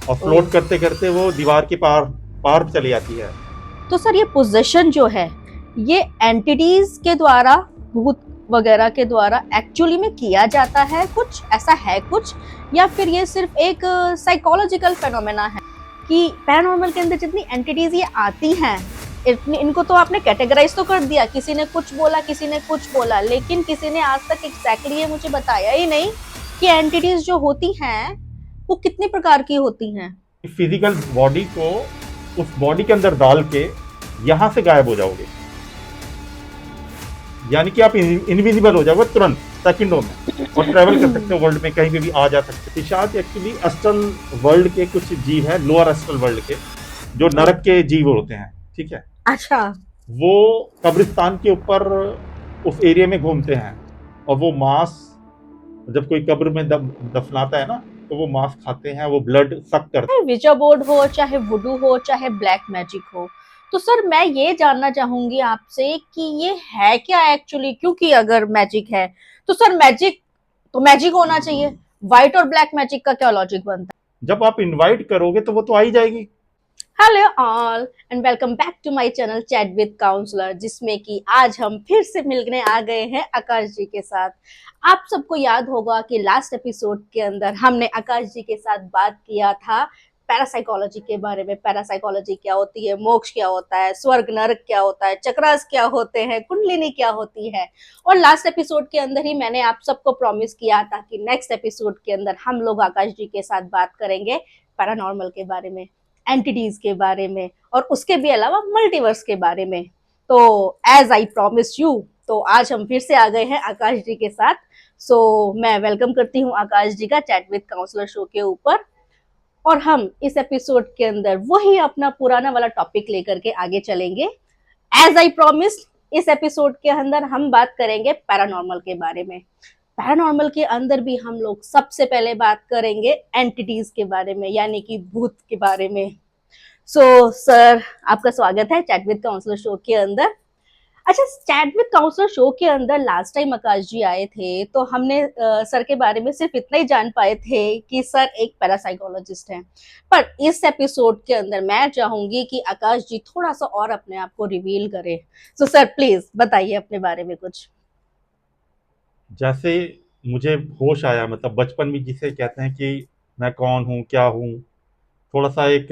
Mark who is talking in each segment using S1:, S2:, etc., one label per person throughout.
S1: और
S2: ओ,
S1: फ्लोट करते करते वो दीवार के पार पार चली जाती है।
S2: तो सर ये पोजेशन जो है, ये एंटिटीज के द्वारा, भूत वगैरह के द्वारा एक्चुअली में किया जाता है, कुछ ऐसा है कुछ, या फिर ये सिर्फ एक साइकोलॉजिकल फेनोमेना है कि पैरानॉर्मल के अंदर जितनी एंटिटीज ये आती हैं, इनको तो आपने कैटेगराइज तो कर दिया, किसी ने कुछ बोला किसी ने कुछ बोला, लेकिन किसी ने आज तक एग्जैक्टली ये मुझे बताया ही नहीं कि एंटिटीज जो होती हैं वो कितनी प्रकार की होती हैं।
S1: फिजिकल बॉडी को उस बॉडी के अंदर डाल के यहां से गायब हो जाओगे, यानी कि आप इनविजिबल हो जाओगे तुरंत, सेकंडों में, और ट्रेवल कर सकते हो वर्ल्ड में, कहीं पे भी आ जा सकते हो। पिशाच एक्चुअली अस्ट्रल वर्ल्ड के कुछ जीव है, लोअर अस्ट्रल वर्ल्ड के, जो नरक के जीव होते हैं, ठीक है।
S2: अच्छा।
S1: वो कब्रिस्तान के ऊपर उस एरिया में घूमते हैं, और वो मांस, जब कोई कब्र में दफनाता है ना, तो वो मांस खाते हैं, वो ब्लड सक करते
S2: चाहे विजा बोर्ड हो, चाहे वुडू हो, चाहे ब्लैक मैजिक हो, तो सर मैं ये जानना चाहूंगी आपसे कि ये है क्या एक्चुअली, क्योंकि अगर मैजिक है तो सर मैजिक तो मैजिक होना चाहिए, व्हाइट और ब्लैक मैजिक का क्या लॉजिक बनता
S1: हैं। जब आप इनवाइट करोगे तो वो तो आ ही जाएगी।
S2: है। Hello all and welcome back to my channel chat with counsellor, जिसमें कि आज हम फिर से मिलने आ गए हैं आकाश जी के साथ। आप सबको याद होगा कि लास्ट एपिसोड के अंदर हमने आकाश जी के साथ बात किया था पैरासाइकोलॉजी के बारे में। पैरासाइकोलॉजी क्या होती है, मोक्ष क्या होता है, स्वर्ग नरक क्या होता है, चक्रास क्या होते हैं, कुंडलिनी क्या होती है। और लास्ट एपिसोड के अंदर ही मैंने आप सबको प्रॉमिस किया था कि नेक्स्ट एपिसोड के अंदर हम लोग आकाश जी के साथ बात करेंगे पैरानॉर्मल के बारे में, एंटिटीज के बारे में, और उसके भी अलावा मल्टीवर्स के बारे में। तो एज आई प्रॉमिस यू, तो आज हम फिर से आ गए हैं आकाश जी के साथ। मैं वेलकम करती हूँ आकाश जी का चैट विद काउंसलर शो के ऊपर। और हम इस एपिसोड के अंदर वही अपना पुराना वाला टॉपिक लेकर के आगे चलेंगे। एज आई प्रॉमिस, इस एपिसोड के अंदर हम बात करेंगे पैरानॉर्मल के बारे में। पैरानॉर्मल के अंदर भी हम लोग सबसे पहले बात करेंगे एंटिटीज के बारे में, यानी कि भूत के बारे में। सर, आपका स्वागत है चैट विद काउंसलर शो के अंदर। अच्छा, चैट विद काउंसलर शो के अंदर लास्ट टाइम आकाश जी आए थे तो हमने सर के बारे में सिर्फ इतना ही जान पाए थे कि सर एक पैरासाइकोलॉजिस्ट हैं। पर इस एपिसोड के अंदर मैं चाहूंगी कि आकाश जी थोड़ा सा और अपने आप को रिवील करें। सर प्लीज बताइए अपने बारे में कुछ।
S1: जैसे मुझे होश आया, मतलब बचपन में जिसे कहते हैं कि मैं कौन हूँ, क्या हूँ, थोड़ा सा एक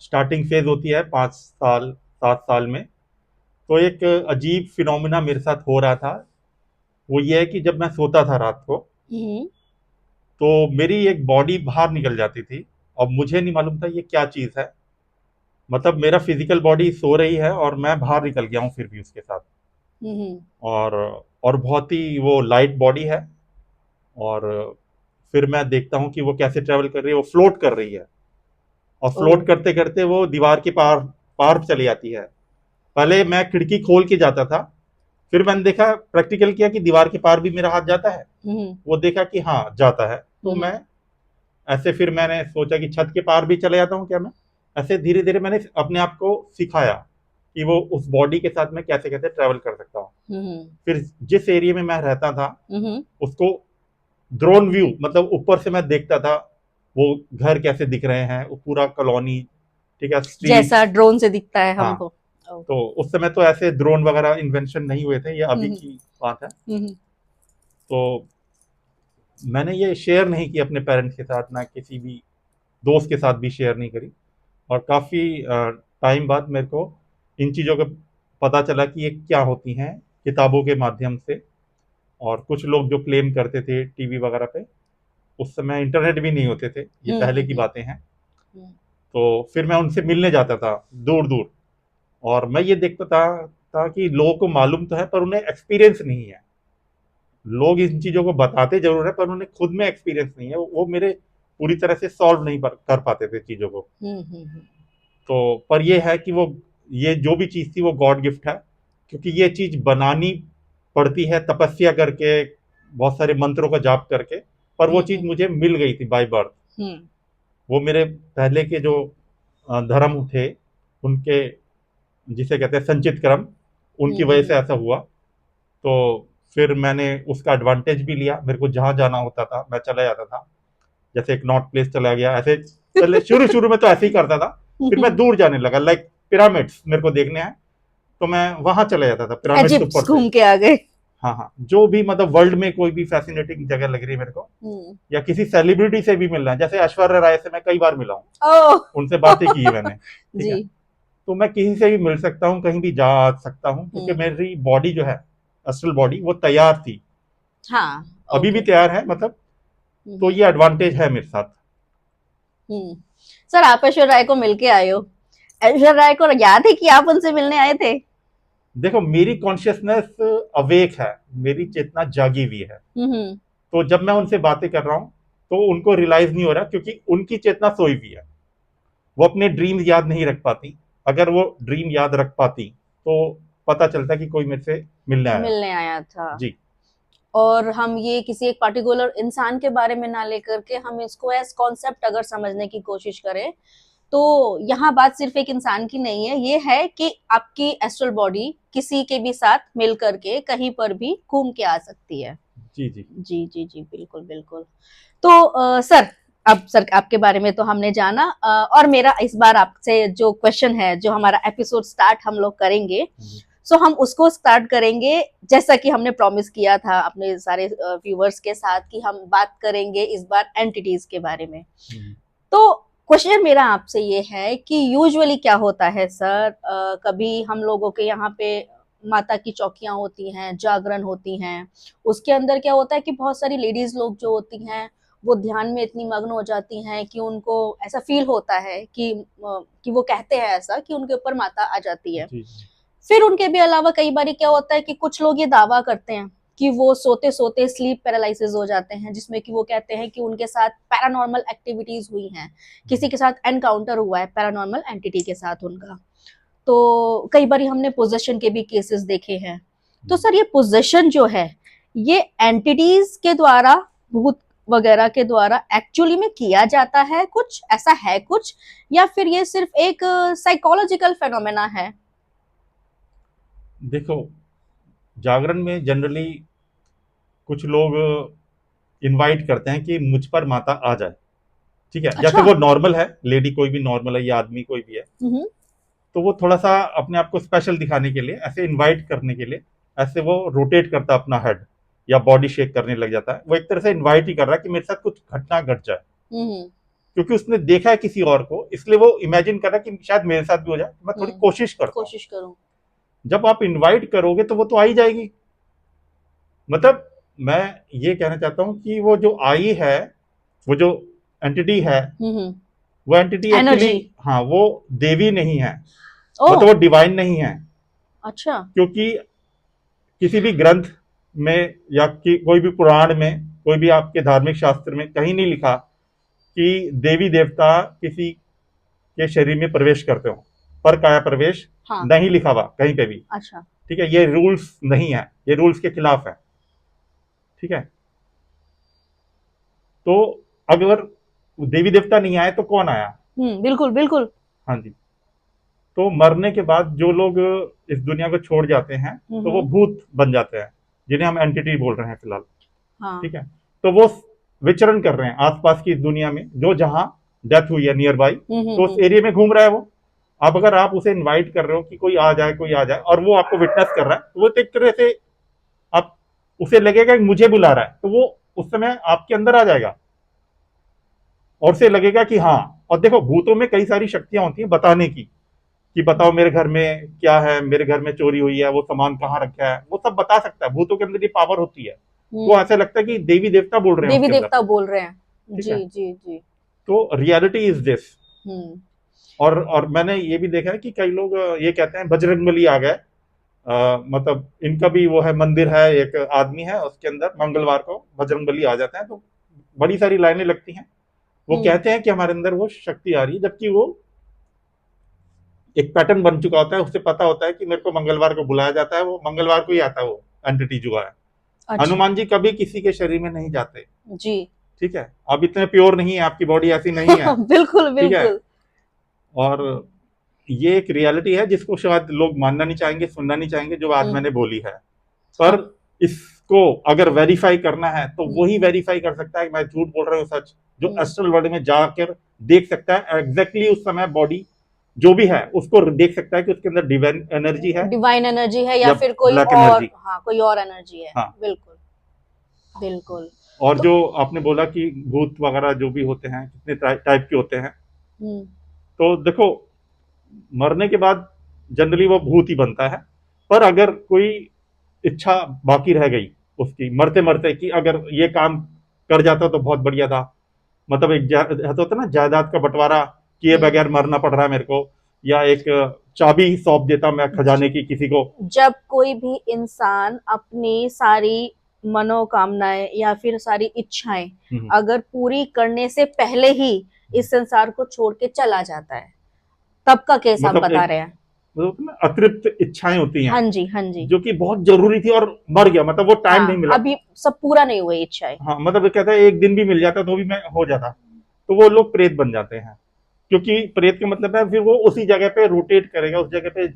S1: स्टार्टिंग फेज होती है 5 साल 7 साल में। तो एक अजीब फिनोमिना मेरे साथ हो रहा था। वो ये है कि जब मैं सोता था रात को,
S2: हम्म।
S1: तो मेरी एक बॉडी बाहर निकल जाती थी, और मुझे नहीं मालूम था ये क्या चीज़ है। मतलब मेरा फिजिकल बॉडी सो रही है और मैं बाहर निकल गया हूँ फिर भी उसके साथ।
S2: हम्म।
S1: और बहुत ही वो लाइट बॉडी है। और फिर मैं देखता हूँ कि वो कैसे ट्रेवल कर रही है, वो फ्लोट कर रही है, और
S2: ओ।
S1: फ्लोट करते करते वो दीवार के पार पार चली जाती है। पहले मैं खिड़की खोल के जाता था, फिर मैंने देखा, प्रैक्टिकल किया कि दीवार के पार भी मेरा हाथ जाता है।
S2: हम्म।
S1: वो देखा कि हाँ जाता है, तो
S2: हम्म।
S1: मैं ऐसे, फिर मैंने सोचा कि छत के पार भी चले जाता हूँ क्या मैं। ऐसे धीरे धीरे मैंने अपने आप को सिखाया कि वो उस बॉडी के साथ मैं कैसे कैसे ट्रेवल कर सकता हूँ।
S2: हम्म।
S1: फिर जिस एरिया में मैं रहता था,
S2: हम्म।
S1: उसको ड्रोन व्यू, मतलब ऊपर से मैं देखता था, वो घर कैसे दिख रहे हैं, वो पूरा कॉलोनी, ठीक है,
S2: जैसा
S1: स्ट्रीट्स।
S2: ड्रोन से दिखता है
S1: हाँ,
S2: हमको। ओ।
S1: तो उस समय तो ऐसे ड्रोन वगैरह इन्वेंशन नहीं हुए थे, ये अभी
S2: हम्म।
S1: की बात है।
S2: हम्म।
S1: तो मैंने ये शेयर नहीं की अपने पेरेंट्स के साथ, ना किसी भी दोस्त के साथ भी शेयर नहीं करी। और काफ़ी टाइम बाद मेरे को इन चीज़ों का पता चला कि ये क्या होती हैं, किताबों के माध्यम से। और कुछ लोग जो क्लेम करते थे टीवी वगैरह पे, उस समय इंटरनेट भी नहीं होते थे, ये पहले की
S2: हम्म।
S1: बातें हैं। तो फिर मैं उनसे मिलने जाता था दूर दूर, और मैं ये देखता था कि लोगों को मालूम तो है पर उन्हें एक्सपीरियंस नहीं है। लोग इन चीज़ों को बताते जरूर है, पर उन्हें खुद में एक्सपीरियंस नहीं है, वो मेरे पूरी तरह से सॉल्व नहीं कर पाते थे चीज़ों को।
S2: हम्म।
S1: तो पर ये है कि वो, ये जो भी चीज़ थी वो गॉड गिफ्ट है, क्योंकि ये चीज़ बनानी पड़ती है तपस्या करके, बहुत सारे मंत्रों का जाप करके। पर वो चीज़
S2: हम्म।
S1: मुझे मिल गई थी बाय बर्थ।
S2: हम्म।
S1: वो मेरे पहले के जो धर्म थे, उनके, जिसे कहते हैं संचित क्रम, उनकी वजह से
S2: हम्म।
S1: ऐसा हुआ। तो फिर मैंने उसका एडवांटेज भी लिया, मेरे को जहाँ जाना होता था मैं चला जाता था। जैसे एक नॉर्थ प्लेस चला गया, ऐसे पहले शुरू शुरू में तो ऐसे ही करता था, फिर मैं दूर जाने लगा, लाइक पिरामिड्स मेरे को देखने हैं तो मैं वहां चला जाता था, पिरामिड्स
S2: इजिप्ट
S1: ऊपर से।
S2: घूम के आ गए।
S1: हाँ हाँ, जो भी मतलब वर्ल्ड में कोई भी फैसिनेटिंग जगह लग रही है मेरे को, या किसी सेलिब्रिटी से भी मिलना है, जैसे ऐश्वर्या राय से मैं कई बार मिला हूँ,
S2: ओह
S1: उनसे बातें की है मैंने, ठीक है।
S2: जी।
S1: तो मैं किसी से भी मिल सकता हूँ, कहीं भी जा आ सकता हूँ, क्योंकि मेरी बॉडी जो है, अस्ट्रल बॉडी, वो तैयार थी,
S2: हाँ
S1: अभी भी
S2: ओके।
S1: तैयार है मतलब। तो ये एडवांटेज है मेरे साथ।
S2: सर आप ऐश्वर्या राय को मिलके आए हो, ऐश्वर्या राय को याद है कि आप उनसे मिलने आए थे?
S1: देखो, मेरी कॉन्शियसनेस अवेक है, मेरी चेतना जागी हुई है, तो जब मैं उनसे बातें कर रहा हूँ तो उनको रियलाइज नहीं हो रहा, क्योंकि उनकी चेतना सोई हुई है, वो अपने ड्रीम याद नहीं रख पाती। अगर वो ड्रीम याद रख पाती तो पता चलता कि कोई मेरे से मिलने आया।
S2: मिलने आया था।
S1: जी
S2: और हम ये किसी एक पर्टिकुलर इंसान के बारे में ना लेकर के हम इसको एज कॉन्सेप्ट अगर समझने की कोशिश करें, तो यहाँ बात सिर्फ एक इंसान की नहीं है, ये है कि आपकी एस्ट्रल बॉडी किसी के भी साथ मिल करके कहीं पर भी घूम के आ सकती है।
S1: जी जी।
S2: जी जी जी बिल्कुल बिल्कुल। तो सर, अब सर आपके बारे में तो हमने जाना, और मेरा इस बार आपसे जो क्वेश्चन है, जो हमारा एपिसोड स्टार्ट हम लोग करेंगे, सो हम उसको स्टार्ट करेंगे जैसा कि हमने प्रॉमिस किया था अपने सारे व्यूवर्स के साथ कि हम बात करेंगे इस बार एंटिटीज के बारे में। तो क्वेश्चन मेरा आपसे ये है कि यूजुअली क्या होता है सर, कभी हम लोगों के यहाँ पे माता की चौकियां होती हैं, जागरण होती हैं, उसके अंदर क्या होता है कि बहुत सारी लेडीज लोग जो होती हैं वो ध्यान में इतनी मग्न हो जाती हैं कि उनको ऐसा फील होता है कि वो कहते हैं ऐसा कि उनके ऊपर माता आ जाती है।
S1: जी
S2: फिर उनके भी अलावा कई बार क्या होता है कि कुछ लोग ये दावा करते हैं कि वो सोते सोते स्लीप पैरालिसिस हो जाते हैं, जिसमें कि वो कहते हैं कि उनके साथ पैरानॉर्मल एक्टिविटीज हुई हैं, किसी के साथ एनकाउंटर हुआ है पैरानॉर्मल एंटिटी के साथ उनका। तो कई बार हमने पोजेशन के भी केसेस देखे हैं। तो सर ये पोजेशन जो है, ये एंटिटीज के द्वारा, भूत वगैरह के द्वारा एक्चुअली में किया जाता है, कुछ ऐसा है कुछ, या फिर ये सिर्फ एक साइकोलॉजिकल फेनोमेना है?
S1: देखो, जागरण में जनरली कुछ लोग इनवाइट करते हैं कि मुझ पर माता आ जाए, ठीक है। जैसे
S2: अच्छा।
S1: वो नॉर्मल है, लेडी कोई भी नॉर्मल है या आदमी कोई भी है, तो वो थोड़ा सा अपने आप को स्पेशल दिखाने के लिए, ऐसे इनवाइट करने के लिए, ऐसे वो रोटेट करता है अपना हेड या बॉडी शेक करने लग जाता है। वो एक तरह से इनवाइट ही कर रहा है कि मेरे साथ कुछ घटना घट जाए, क्योंकि उसने देखा है किसी और को, इसलिए वो इमेजिन कर रहा है कि शायद मेरे साथ भी हो जाए, मैं थोड़ी कोशिश करता हूं।
S2: कोशिश करूं।
S1: जब आप इनवाइट करोगे तो वो तो आ ही जाएगी। मतलब मैं ये कहना चाहता हूं कि वो जो आई है, वो जो एंटिटी है, वो एंटिटी एक्चुअली,
S2: एनर्जी।
S1: हाँ, वो देवी नहीं है,
S2: ओ
S1: मतलब वो डिवाइन नहीं है।
S2: अच्छा।
S1: क्योंकि किसी भी ग्रंथ में या कोई भी पुराण में, कोई भी आपके धार्मिक शास्त्र में कहीं नहीं लिखा कि देवी देवता किसी के शरीर में प्रवेश करते हो, पर काया प्रवेश
S2: हाँ।
S1: नहीं लिखा हुआ कहीं पे भी,
S2: अच्छा।
S1: ठीक है। ये रूल्स नहीं है, ये रूल्स के खिलाफ है, ठीक है। तो अगर देवी देवता नहीं आए तो कौन आया?
S2: बिल्कुल बिल्कुल।
S1: हाँ जी। तो मरने के बाद जो लोग इस दुनिया को छोड़ जाते हैं तो वो भूत बन जाते हैं, जिन्हें हम एंटिटी बोल रहे हैं फिलहाल,
S2: हाँ।
S1: ठीक है। तो वो विचरण कर रहे हैं आसपास की इस दुनिया में, जो जहां डेथ हुई है नियर बाई, तो उस एरिया में घूम रहा है वो। अब अगर आप उसे इनवाइट कर रहे हो कि कोई आ जाए, कोई आ जाए, और वो आपको विटनेस कर रहा है, तो वो एक तरह से आप, उसे लगेगा कि मुझे बुला रहा है, तो वो उस समय आपके अंदर आ जाएगा और उसे लगेगा कि हाँ। और देखो, भूतों में कई सारी शक्तियां होती हैं बताने की, कि बताओ मेरे घर में क्या है, मेरे घर में चोरी हुई है, वो सामान कहाँ रखा है, वो सब बता सकता है। भूतों के अंदर ये पावर होती है। वो ऐसा लगता है कि देवी देवता बोल रहे हैं
S2: देवी
S1: उसके अंदर,
S2: देवता बोल रहे हैं।
S1: ठीक
S2: जी
S1: है।
S2: जी जी।
S1: तो रियलिटी इज दिस।
S2: हम्म
S1: और मैंने ये भी देखा है कि कई लोग ये कहते हैं बजरंगबली आ गए, मतलब इनका भी वो है, मंदिर है, एक आदमी है, उसके अंदर मंगलवार को बजरंगबली आ जाते हैं, तो बड़ी सारी लाइनें लगती हैं। वो कहते हैं कि हमारे अंदर वो शक्ति आ रही है, जबकि वो एक पैटर्न बन चुका होता है, उससे पता होता है कि मेरे को मंगलवार को बुलाया जाता है, वो मंगलवार को ही आता है वो एंटिटी जो है।
S2: अच्छा।
S1: हनुमान जी कभी किसी के शरीर में नहीं जाते,
S2: जी।
S1: ठीक है। अब इतने प्योर नहीं है, आपकी बॉडी ऐसी नहीं है,
S2: बिल्कुल
S1: ठीक है।
S2: बिल्कुल।
S1: और ये एक रियलिटी है जिसको शायद लोग मानना नहीं चाहेंगे, सुनना नहीं चाहेंगे, जो आज मैंने बोली है। पर
S2: हाँ।
S1: इसको अगर वेरीफाई करना है तो वही वेरीफाई कर सकता है कि मैं झूठ बोल रहा हूँ सच, जो एस्ट्रल वर्ल्ड में जाकर देख सकता है एग्जैक्टली उस समय बॉडी जो भी है उसको देख सकता है कि उसके अंदर डिवाइन एनर्जी है
S2: डिवाइन एनर्जी है या
S1: या
S2: फिर कोई
S1: ब्लैक
S2: और,
S1: एनर्जी।
S2: हाँ कोई और एनर्जी है।
S1: हाँ,
S2: बिल्कुल बिल्कुल।
S1: और
S2: तो
S1: जो आपने बोला कि भूत वगैरह जो भी होते हैं कितने टाइप के होते हैं,
S2: हम्म
S1: तो देखो मरने के बाद जनरली वो भूत ही बनता है। पर अगर कोई इच्छा बाकी रह गई उसकी मरते मरते कि अगर ये काम कर जाता तो बहुत बढ़िया था, मतलब एक ऐसा होता है ना जायदाद का बंटवारा किए
S2: हम्म
S1: बगैर मरना पड़ रहा है मेरे को, या एक चाबी सौंप देता मैं खजाने की किसी को।
S2: जब कोई भी इंसान अपनी सारी मनोकामनाएं या फिर सारी इच्छाएं
S1: हम्म,
S2: अगर पूरी करने से पहले ही इस संसार को छोड़ के चला जाता है, तब का केस आप
S1: मतलब
S2: बता
S1: एक
S2: रहे हैं।
S1: मतलब ना अतिरिक्त इच्छाएं होती हैं
S2: हाँ जी हाँ जी।
S1: जो कि बहुत जरूरी थी और मर गया, मतलब वो टाइम नहीं
S2: हाँ
S1: मिला।
S2: अभी सब पूरा नहीं हुआ इच्छाएं।
S1: हाँ, मतलब ये कहता है एक दिन भी मिल जाता तो भी मैं हो जाता, तो वो लोग प्रेत बन जाते हैं। क्योंकि प्रेत का मतलब है फिर वो उसी जगह पे रोटेट करेगा, उस जगह पे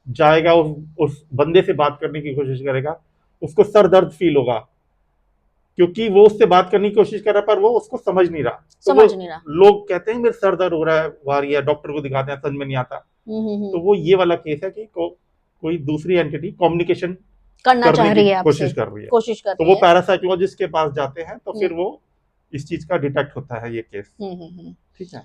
S1: जाएगा, उस बंदे से बात करने की कोशिश करेगा, उसको सर दर्द फील होगा क्योंकि वो उससे बात करने की कोशिश कर रहा है पर वो उसको समझ नहीं रहा। तो वो
S2: समझ नहीं रहा।
S1: लोग कहते हैं मेरे सर दर्द हो रहा है वारी है, डॉक्टर को दिखाते हैं समझ में नहीं आता। तो
S2: हम्म।
S1: वो ये वाला केस है कि कोई दूसरी एंटिटी कम्युनिकेशन
S2: करना
S1: करने
S2: चाह
S1: की
S2: रही है आपसे,
S1: कोशिश कर रही है।
S2: कोशिश कर
S1: तो
S2: रही
S1: वो
S2: है।
S1: पैरासाइकोलॉजिस्ट के पास जाते हैं तो
S2: हम्म
S1: फिर वो इस चीज का डिटेक्ट होता है ये केस।
S2: हम्म।
S1: ठीक है।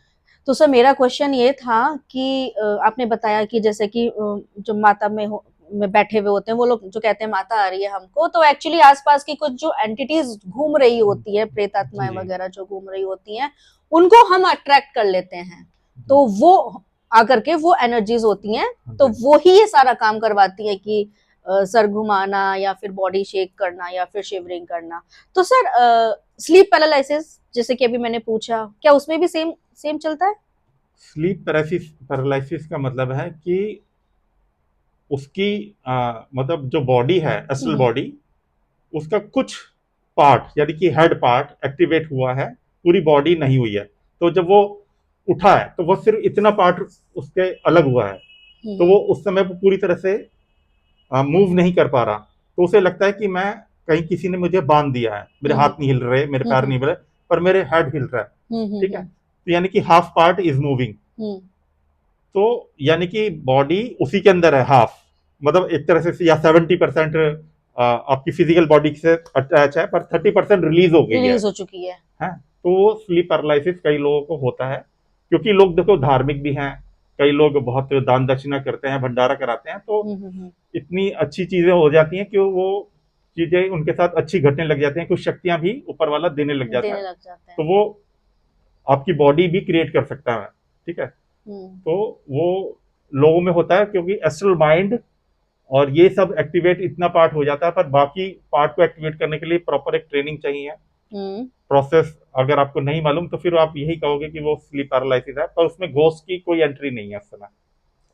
S2: तो सर मेरा क्वेश्चन ये था कि आपने बताया कि जैसे कि जो माता में बैठे हुए होते हैं वो लोग जो कहते हैं माता आ रही है हमको, तो एक्चुअली आसपास की कुछ जो एंटिटीज घूम रही होती है, प्रेत
S1: जी
S2: आत्माएं
S1: जी
S2: वगैरह जो घूम रही होती हैं, उनको हम अट्रैक्ट कर लेते हैं।
S1: जी।
S2: तो वो आकर के वो एनर्जीज होती हैं,
S1: हाँ
S2: तो
S1: जी।
S2: वो ही ये सारा काम करवाती है कि सर घुमाना या फिर बॉडी शेक करना या फिर शिवरिंग करना। तो सर स्लीप पैरालिसिस जैसे कि अभी मैंने पूछा, क्या उसमें भी सेम सेम चलता है?
S1: स्लीप पैरालिसिस का मतलब है कि उसकी मतलब जो बॉडी है असल
S2: हम्म
S1: बॉडी, उसका कुछ पार्ट यानी कि हेड पार्ट एक्टिवेट हुआ है, पूरी बॉडी नहीं हुई है। तो जब वो उठा है तो वो सिर्फ इतना पार्ट उसके अलग हुआ है, तो वो
S2: हम्म
S1: उस समय वो पूरी तरह से मूव नहीं कर पा रहा। तो उसे लगता है कि मैं कहीं किसी ने मुझे बांध दिया है, मेरे
S2: हम्म
S1: हाथ नहीं हिल रहे, मेरे पैर
S2: हम्म
S1: नहीं हिल रहे, पर मेरे हेड हिल रहा है। ठीक है,
S2: हम्म
S1: तो यानी कि हाफ पार्ट इज मूविंग।
S2: हम्म
S1: तो यानी कि बॉडी उसी के अंदर है हाफ, मतलब एक तरह से या 70% आपकी फिजिकल बॉडी से अटैच है, पर 30% रिलीज हो गई
S2: रिलीज हो चुकी है।
S1: है। तो वो स्लीप पैरालिसिस कई लोगों को होता है क्योंकि लोग देखो धार्मिक भी हैं, कई लोग बहुत दान दक्षिणा करते हैं, भंडारा कराते हैं, तो
S2: हम्म।
S1: इतनी अच्छी चीजें हो जाती हैं कि वो चीजें उनके साथ अच्छी घटने लग जाती हैं, कुछ शक्तियां भी ऊपर वाला देने लग जाता है।
S2: देने लग जाते
S1: तो
S2: हैं।
S1: वो आपकी बॉडी भी क्रिएट कर सकता है। ठीक है।
S2: हम्म
S1: तो वो लोगों में होता है क्योंकि एस्ट्रल माइंड और ये सब एक्टिवेट इतना पार्ट हो जाता है, पर बाकी पार्ट को एक्टिवेट करने के लिए प्रॉपर एक ट्रेनिंग चाहिए,
S2: हम्म।
S1: प्रोसेस। अगर आपको नहीं मालूम तो फिर आप यही कहोगे कि वो स्लीप पैरालिसिस है, पर उसमें घोस्ट की कोई एंट्री नहीं है उस समय।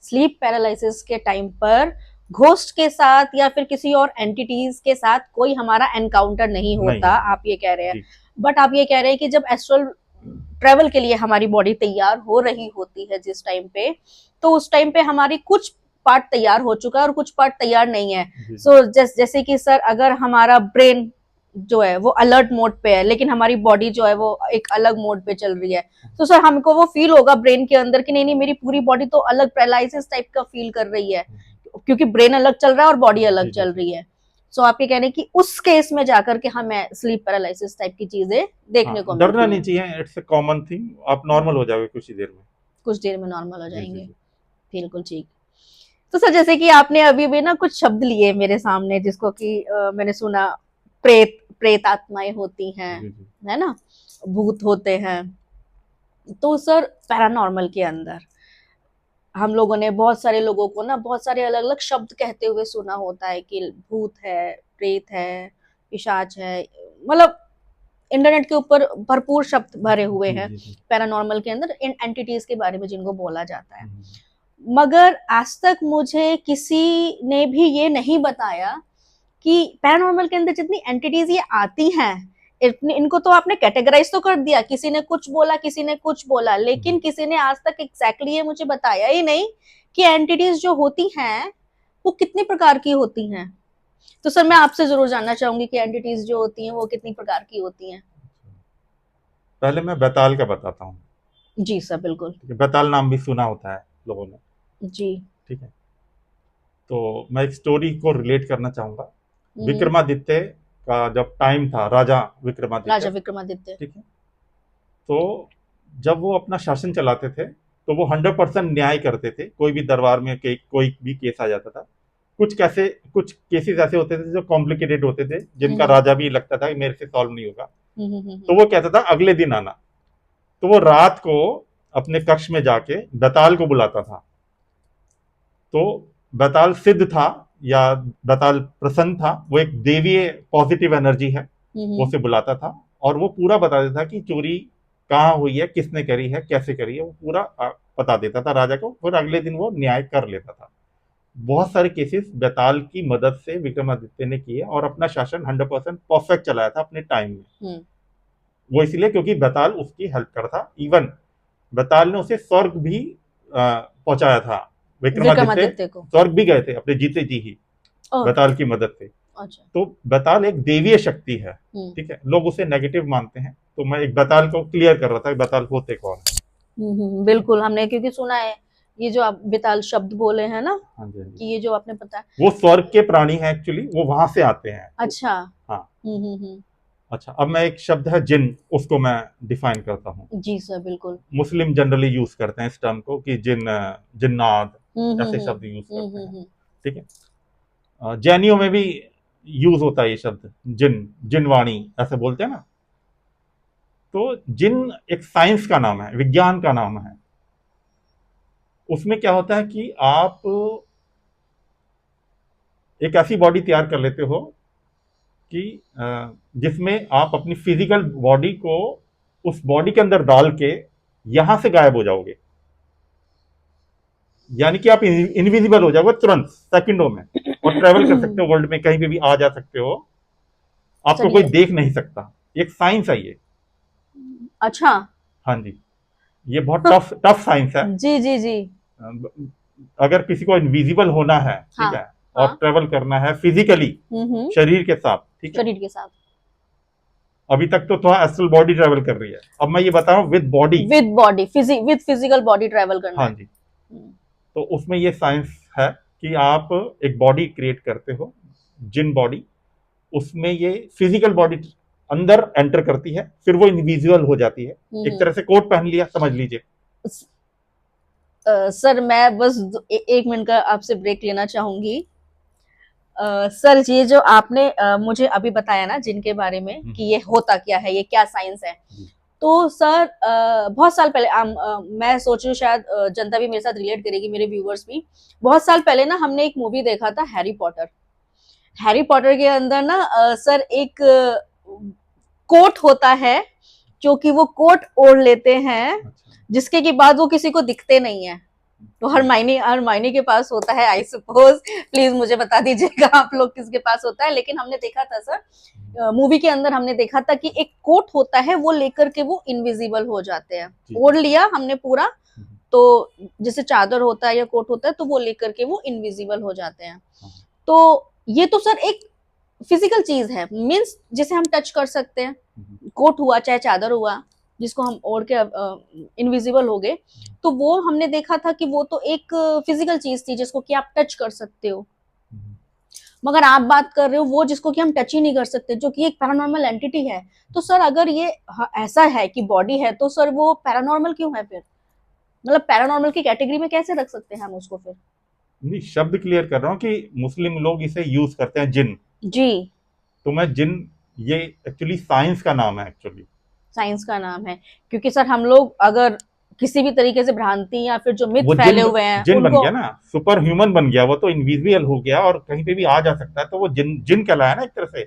S2: स्लीप पैरालिसिस के टाइम पर घोस्ट के साथ या फिर किसी और एंटिटीज के साथ कोई हमारा एनकाउंटर नहीं
S1: नहीं
S2: होता,
S1: है।
S2: आप ये कह रहे हैं।
S1: जी।
S2: बट आप ये कह रहे हैं कि जब एस्ट्रल ट्रेवल के लिए हमारी बॉडी तैयार हो रही होती है जिस टाइम पे, तो उस टाइम पे हमारी कुछ पार्ट तैयार हो चुका है और कुछ पार्ट तैयार नहीं है।
S1: जी।
S2: सो जैसे कि सर अगर हमारा ब्रेन जो है वो अलर्ट मोड पे है लेकिन हमारी बॉडी जो है वो एक अलग मोड पे चल रही है, तो सर हमको वो फील होगा ब्रेन के अंदर कि नहीं नहीं मेरी पूरी बॉडी तो अलग पैरालिसिस टाइप का फील कर रही है, क्योंकि ब्रेन अलग चल रहा है और बॉडी अलग
S1: जी जी
S2: चल
S1: जी।
S2: रही है। सो आप ये कह रहे हैं कि उस केस में जाकर के हमें स्लीप पैरालिसिस टाइप की चीजें
S1: हाँ,
S2: देखने को
S1: डरना
S2: मिलती
S1: नहीं
S2: हैं।
S1: चाहिए, इट्स ए कॉमन थिंग, आप नॉर्मल हो जाओगे कुछ ही देर में।
S2: कुछ देर में नॉर्मल हो
S1: जी जी
S2: जाएंगे।
S1: जी
S2: बिल्कुल ठीक। तो सर जैसे कि आपने अभी भी ना कुछ शब्द लिए मेरे सामने जिसको कि मैंने सुना, प्रेत प्रेत आत्माएं होती हैं,
S1: जी जी।
S2: है ना, भूत होते हैं। तो सर पैरानॉर्मल के अंदर हम लोगों ने बहुत सारे लोगों को ना बहुत सारे अलग अलग शब्द कहते हुए सुना होता है कि भूत है, प्रेत है, पिशाच है, मतलब इंटरनेट के ऊपर भरपूर शब्द भरे हुए
S1: जी
S2: हैं
S1: जी जी।
S2: पैरानॉर्मल के अंदर, इन एंटिटीज के बारे में जिनको बोला जाता है।
S1: हम्म,
S2: मगर आज तक मुझे किसी ने भी ये नहीं बताया कि पैरानॉर्मल के अंदर जितनी एंटिटीज ये आती हैं, इनको तो आपने कैटेगराइज तो कर दिया, किसी ने कुछ बोला किसी ने कुछ बोला, लेकिन किसी ने आज तक एग्जैक्टली ये मुझे बताया ही नहीं कि एंटिटीज जो होती हैं वो कितनी प्रकार की होती हैं। तो सर मैं आपसे जरूर जानना चाहूंगी कि एंटिटीज जो होती हैं वो कितनी प्रकार की होती हैं।
S1: पहले मैं बैताल का बताता हूँ।
S2: जी सर, बिल्कुल।
S1: ठीक है, बेताल नाम भी सुना होता है लोगों ने।
S2: जी।
S1: ठीक है, तो मैं एक स्टोरी को रिलेट करना चाहूंगा।
S2: हम्म।
S1: विक्रमादित्य का जब टाइम था, राजा
S2: राजा
S1: विक्रमादित्य,
S2: विक्रमादित्य।
S1: ठीक है, तो जब वो अपना शासन चलाते थे तो वो 100% न्याय करते थे। कोई भी दरबार में कोई भी केस आ जाता था, कुछ केसेस ऐसे होते थे जो कॉम्प्लिकेटेड होते थे, जिनका
S2: हम्म
S1: राजा भी लगता था कि मेरे से सॉल्व नहीं होगा, तो
S2: हम्म।
S1: वो कहता था अगले दिन आना। तो वो रात को अपने कक्ष में जाके बेताल को बुलाता था। तो बेताल सिद्ध था या बेताल प्रसन्न था, वो एक देवीय पॉजिटिव एनर्जी है, वो
S2: हम्म।
S1: उसे बुलाता था और वो पूरा बता देता कि चोरी कहाँ हुई है, किसने करी है, कैसे करी है, वो पूरा बता देता था राजा को। फिर अगले दिन वो न्याय कर लेता था। बहुत सारे केसेस बेताल की मदद से विक्रमादित्य ने किए और अपना शासन 100% परफेक्ट चलाया था अपने टाइम में।
S2: हम्म।
S1: वो इसलिए क्योंकि बेताल उसकी हेल्प करता। इवन बेताल ने उसे स्वर्ग भी पहुंचाया था। विक्रमादित्य
S2: विक्रमादित्य को।
S1: स्वर्ग भी गए थे अपने जीते जी ही,
S2: ओह।
S1: बेताल की मदद से।
S2: अच्छा।
S1: तो बेताल एक देवीय शक्ति है।
S2: हम्म
S1: ठीक है, लोग उसे नेगेटिव मानते हैं, तो मैं एक बेताल को क्लियर कर रहा था कि बेताल होते कौन है। ठीक है,
S2: बिल्कुल, हमने क्योंकि सुना है ये जो आप बेताल शब्द बोले हैं ना,
S1: हाँ जी, हाँ जी।
S2: कि ये जो आपने बताया।
S1: वो स्वर्ग के प्राणी हैं एक्चुअली, वो वहां से आते हैं।
S2: अच्छा।
S1: हाँ।
S2: हम्म।
S1: अच्छा, अब मैं एक शब्द है जिन, उसको मैं डिफाइन करता हूँ।
S2: जी सर, बिल्कुल।
S1: मुस्लिम जनरली यूज करते हैं इस टर्म को कि जिन, जिन्नात, ऐसे
S2: हम्म
S1: शब्द यूज करते हैं।
S2: हम्म।
S1: ठीक है, जैनियों में भी यूज होता है ये शब्द जिन, जिनवाणी ऐसे बोलते हैं ना। तो जिन एक साइंस का नाम है, विज्ञान का नाम है। उसमें क्या होता है कि आप एक ऐसी बॉडी तैयार कर लेते हो कि जिसमें आप अपनी फिजिकल बॉडी को उस बॉडी के अंदर डाल के यहां से गायब हो जाओगे। यानी कि आप इनविजिबल हो जाओगे तुरंत, सेकंडों में, और ट्रेवल कर सकते हो वर्ल्ड में, कहीं पे भी आ जा सकते हो। आपको
S2: सही
S1: कोई
S2: है।
S1: देख नहीं सकता। एक साइंस है ये।
S2: अच्छा।
S1: हाँ जी, ये बहुत टफ टफ साइंस है।
S2: जी जी जी।
S1: अगर किसी को इनविजिबल होना है, ठीक
S2: हाँ
S1: है, और
S2: हाँ।
S1: ट्रेवल करना है फिजिकली
S2: हम्म।
S1: शरीर के साथ, ठीक है।
S2: शरीर के साथ।
S1: अभी तक तो थोड़ा एस्ट्रल बॉडी ट्रेवल कर रही है, अब मैं ये बता रहा हूँ with body.
S2: With body, with physical body travel करना
S1: हाँ
S2: है।
S1: जी, तो उसमें ये साइंस है कि आप एक बॉडी क्रिएट करते हो, जिन बॉडी, उसमें ये फिजिकल बॉडी अंदर एंटर करती है, फिर वो इनविजिबल हो जाती है। एक तरह से कोट पहन लिया समझ लीजिए।
S2: सर मैं बस एक मिनट का आपसे ब्रेक लेना चाहूंगी। सर ये जो आपने मुझे अभी बताया ना जिनके बारे में कि ये होता क्या है, ये क्या साइंस है, तो सर बहुत साल पहले मैं सोच रही हूँ शायद जनता भी मेरे साथ रिलेट करेगी, मेरे व्यूवर्स भी। बहुत साल पहले ना हमने एक मूवी देखा था, हैरी पॉटर। हैरी पॉटर के अंदर ना सर एक कोट होता है, जो कि वो कोट ओढ़ लेते हैं, जिसके के बाद वो किसी को दिखते नहीं है। तो हर मायने के पास होता है, आई सपोज। प्लीज मुझे बता दीजिएगा आप लोग किसके पास होता है, लेकिन हमने देखा था सर मूवी के अंदर, हमने देखा था कि एक कोट होता है, वो लेकर के वो इनविजिबल हो जाते हैं। ओढ़ लिया हमने पूरा, तो जैसे चादर होता है या कोट होता है, तो वो लेकर के वो इनविजिबल हो जाते हैं। तो ये तो सर एक फिजिकल चीज है, मीन्स जिसे हम टच कर सकते हैं। कोट हुआ चाहे चादर हुआ, जिसको हम ओढ़ के इनविजिबल हो गए, तो वो हमने देखा था कि वो तो एक फिजिकल चीज थी जिसको कि आप टच कर सकते हो। मगर आप बात कर रहे हो वो जिसको कि हम टच ही नहीं कर सकते, जो कि एक पैरानॉर्मल एंटिटी है। तो सर अगर ये ऐसा है कि बॉडी है, तो सर वो पैरानॉर्मल क्यों है फिर? मतलब पैरानॉर्मल की कैटेगरी में कैसे रख सकते हैं हम उसको फिर?
S1: नहीं, शब्द क्लियर कर रहा हूँ कि मुस्लिम लोग इसे यूज करते हैं जिन।
S2: जी।
S1: तो मैं जिन, ये एक्चुअली साइंस का नाम है एक्चुअली।
S2: साइंस का नाम है, क्योंकि सर हम लोग अगर किसी भी तरीके से भ्रांति या फिर जो मिथ
S1: वो
S2: फैले हुए हैं
S1: जिन बन
S2: उनको।
S1: गया ना, सुपर ह्यूमन बन गया, वो तो इनविजिबल हो गया और कहीं पे भी आ जा सकता है, तो वो जिन जिन कहलाया ना एक तरह से।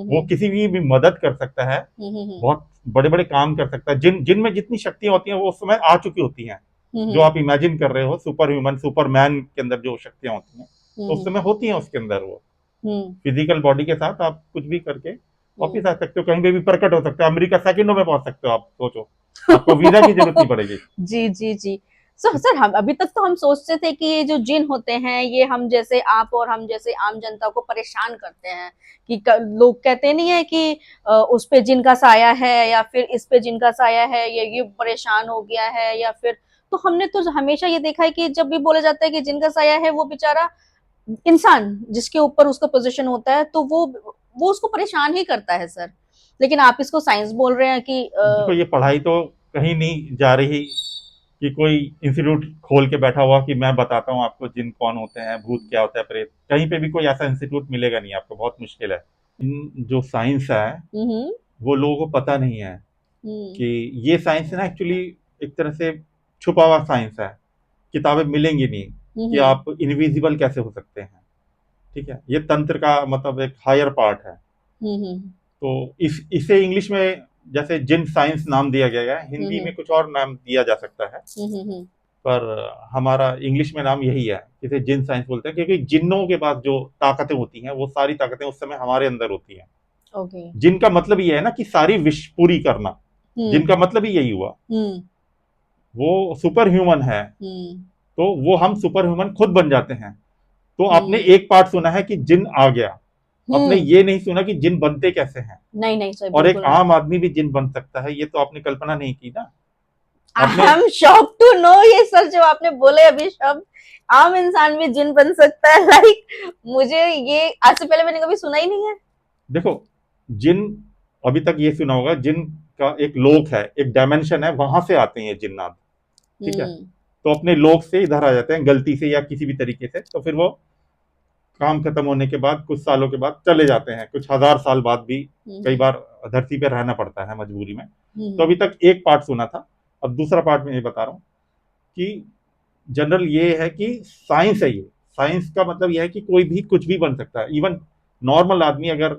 S1: वो किसी भी मदद कर सकता है, बहुत बड़े बड़े काम कर सकता है। जिन जिन में जितनी शक्तियां होती हैं वो उस समय आ चुकी होती हैं, जो आप इमेजिन कर रहे हो सुपर ह्यूमन, सुपरमैन के अंदर जो शक्तियां होती हैं, तो उस समय होती हैं उसके अंदर। वो फिजिकल बॉडी के साथ आप कुछ भी करके वापिस आ सकते हो, कहीं पे भी प्रकट हो सकते हो, अमेरिका सेकंडों में पहुंच सकते हो। आप सोचो, आपको वीजा की जरूरत नहीं पड़ेगी।
S2: जी जी जी। सर हम अभी तक तो हम सोचते थे कि ये जो जिन होते हैं ये हम जैसे आप और हम जैसे आम जनता को परेशान करते हैं कि लोग कहते नहीं है कि उस पे जिन का साया है या फिर इस पे जिन का साया है ये परेशान हो गया है या फिर, तो हमने तो हमेशा ये देखा है कि जब भी बोला जाता है कि जिन का साया है वो बेचारा इंसान जिसके ऊपर उसका पोजीशन होता है तो वो उसको परेशान ही करता है सर। लेकिन आप इसको साइंस बोल रहे हैं कि
S1: देखो ये पढ़ाई तो कहीं नहीं जा रही कि कोई इंस्टीट्यूट खोल के बैठा हुआ कि मैं बताता हूँ आपको जिन कौन होते हैं, भूत क्या होता है, प्रेत। कहीं पे भी कोई ऐसा इंस्टीट्यूट मिलेगा नहीं आपको, बहुत मुश्किल है। जो साइंस है
S2: हम्म
S1: वो लोगों को पता नहीं है
S2: हम्म
S1: कि ये साइंस है ना, एक्चुअली एक तरह से छुपा हुआ साइंस है। किताबें मिलेंगी नहीं कि
S2: हम्म
S1: आप इनविजिबल कैसे हो सकते हैं। ठीक है, ये तंत्र का मतलब एक हायर पार्ट है।
S2: हम्म
S1: तो इसे इंग्लिश में जैसे जिन साइंस नाम दिया गया है, हिंदी
S2: हम्म
S1: में कुछ और नाम दिया जा सकता है,
S2: हम्म
S1: पर हमारा इंग्लिश में नाम यही है, इसे जिन साइंस बोलते हैं, क्योंकि जिन्नों के पास जो ताकतें होती हैं वो सारी ताकतें उस समय हमारे अंदर होती हैं।
S2: ओके
S1: जिन का मतलब ये है ना कि सारी विश पूरी करना,
S2: हम्म
S1: जिनका मतलब ही यही हुआ।
S2: हम्म
S1: वो सुपर ह्यूमन है,
S2: हम्म
S1: तो वो हम सुपर ह्यूमन खुद बन जाते हैं। तो आपने
S2: हम्म
S1: एक पार्ट सुना है कि जिन आ गया, आपने
S2: हम्म
S1: ये नहीं सुना कि जिन बनते कैसे हैं।
S2: नहीं नहीं सर
S1: और एक
S2: बिल्कुल नहीं।
S1: आम आदमी भी जिन बन सकता है, ये तो आपने कल्पना नहीं की ना।
S2: आई
S1: आपने
S2: एम शॉक टू नो ये सर जो आपने बोले अभी शब्द, आम इंसान भी जिन बन सकता है लाइक मुझे ये आज से पहले मैंने कभी सुना ही नहीं है।
S1: देखो, जिन अभी तक ये सुना होगा, जिन का एक लोक है, एक डायमेंशन है, वहां से आते हैं ये जिन्नात। ठीक है,
S2: हम्म
S1: तो अपने लोक से इधर आ जाते हैं गलती से या किसी भी तरीके से, तो फिर वो काम खत्म होने के बाद कुछ सालों के बाद चले जाते हैं, कुछ हजार साल बाद भी कई
S2: हम्म
S1: बार धरती पे रहना पड़ता है मजबूरी में। तो
S2: हम्म
S1: अभी तक एक पार्ट सुना था, अब दूसरा पार्ट में ये बता रहा हूँ कि जनरल ये है कि साइंस है ये। साइंस का मतलब यह है कि कोई भी कुछ भी बन सकता है। इवन नॉर्मल आदमी अगर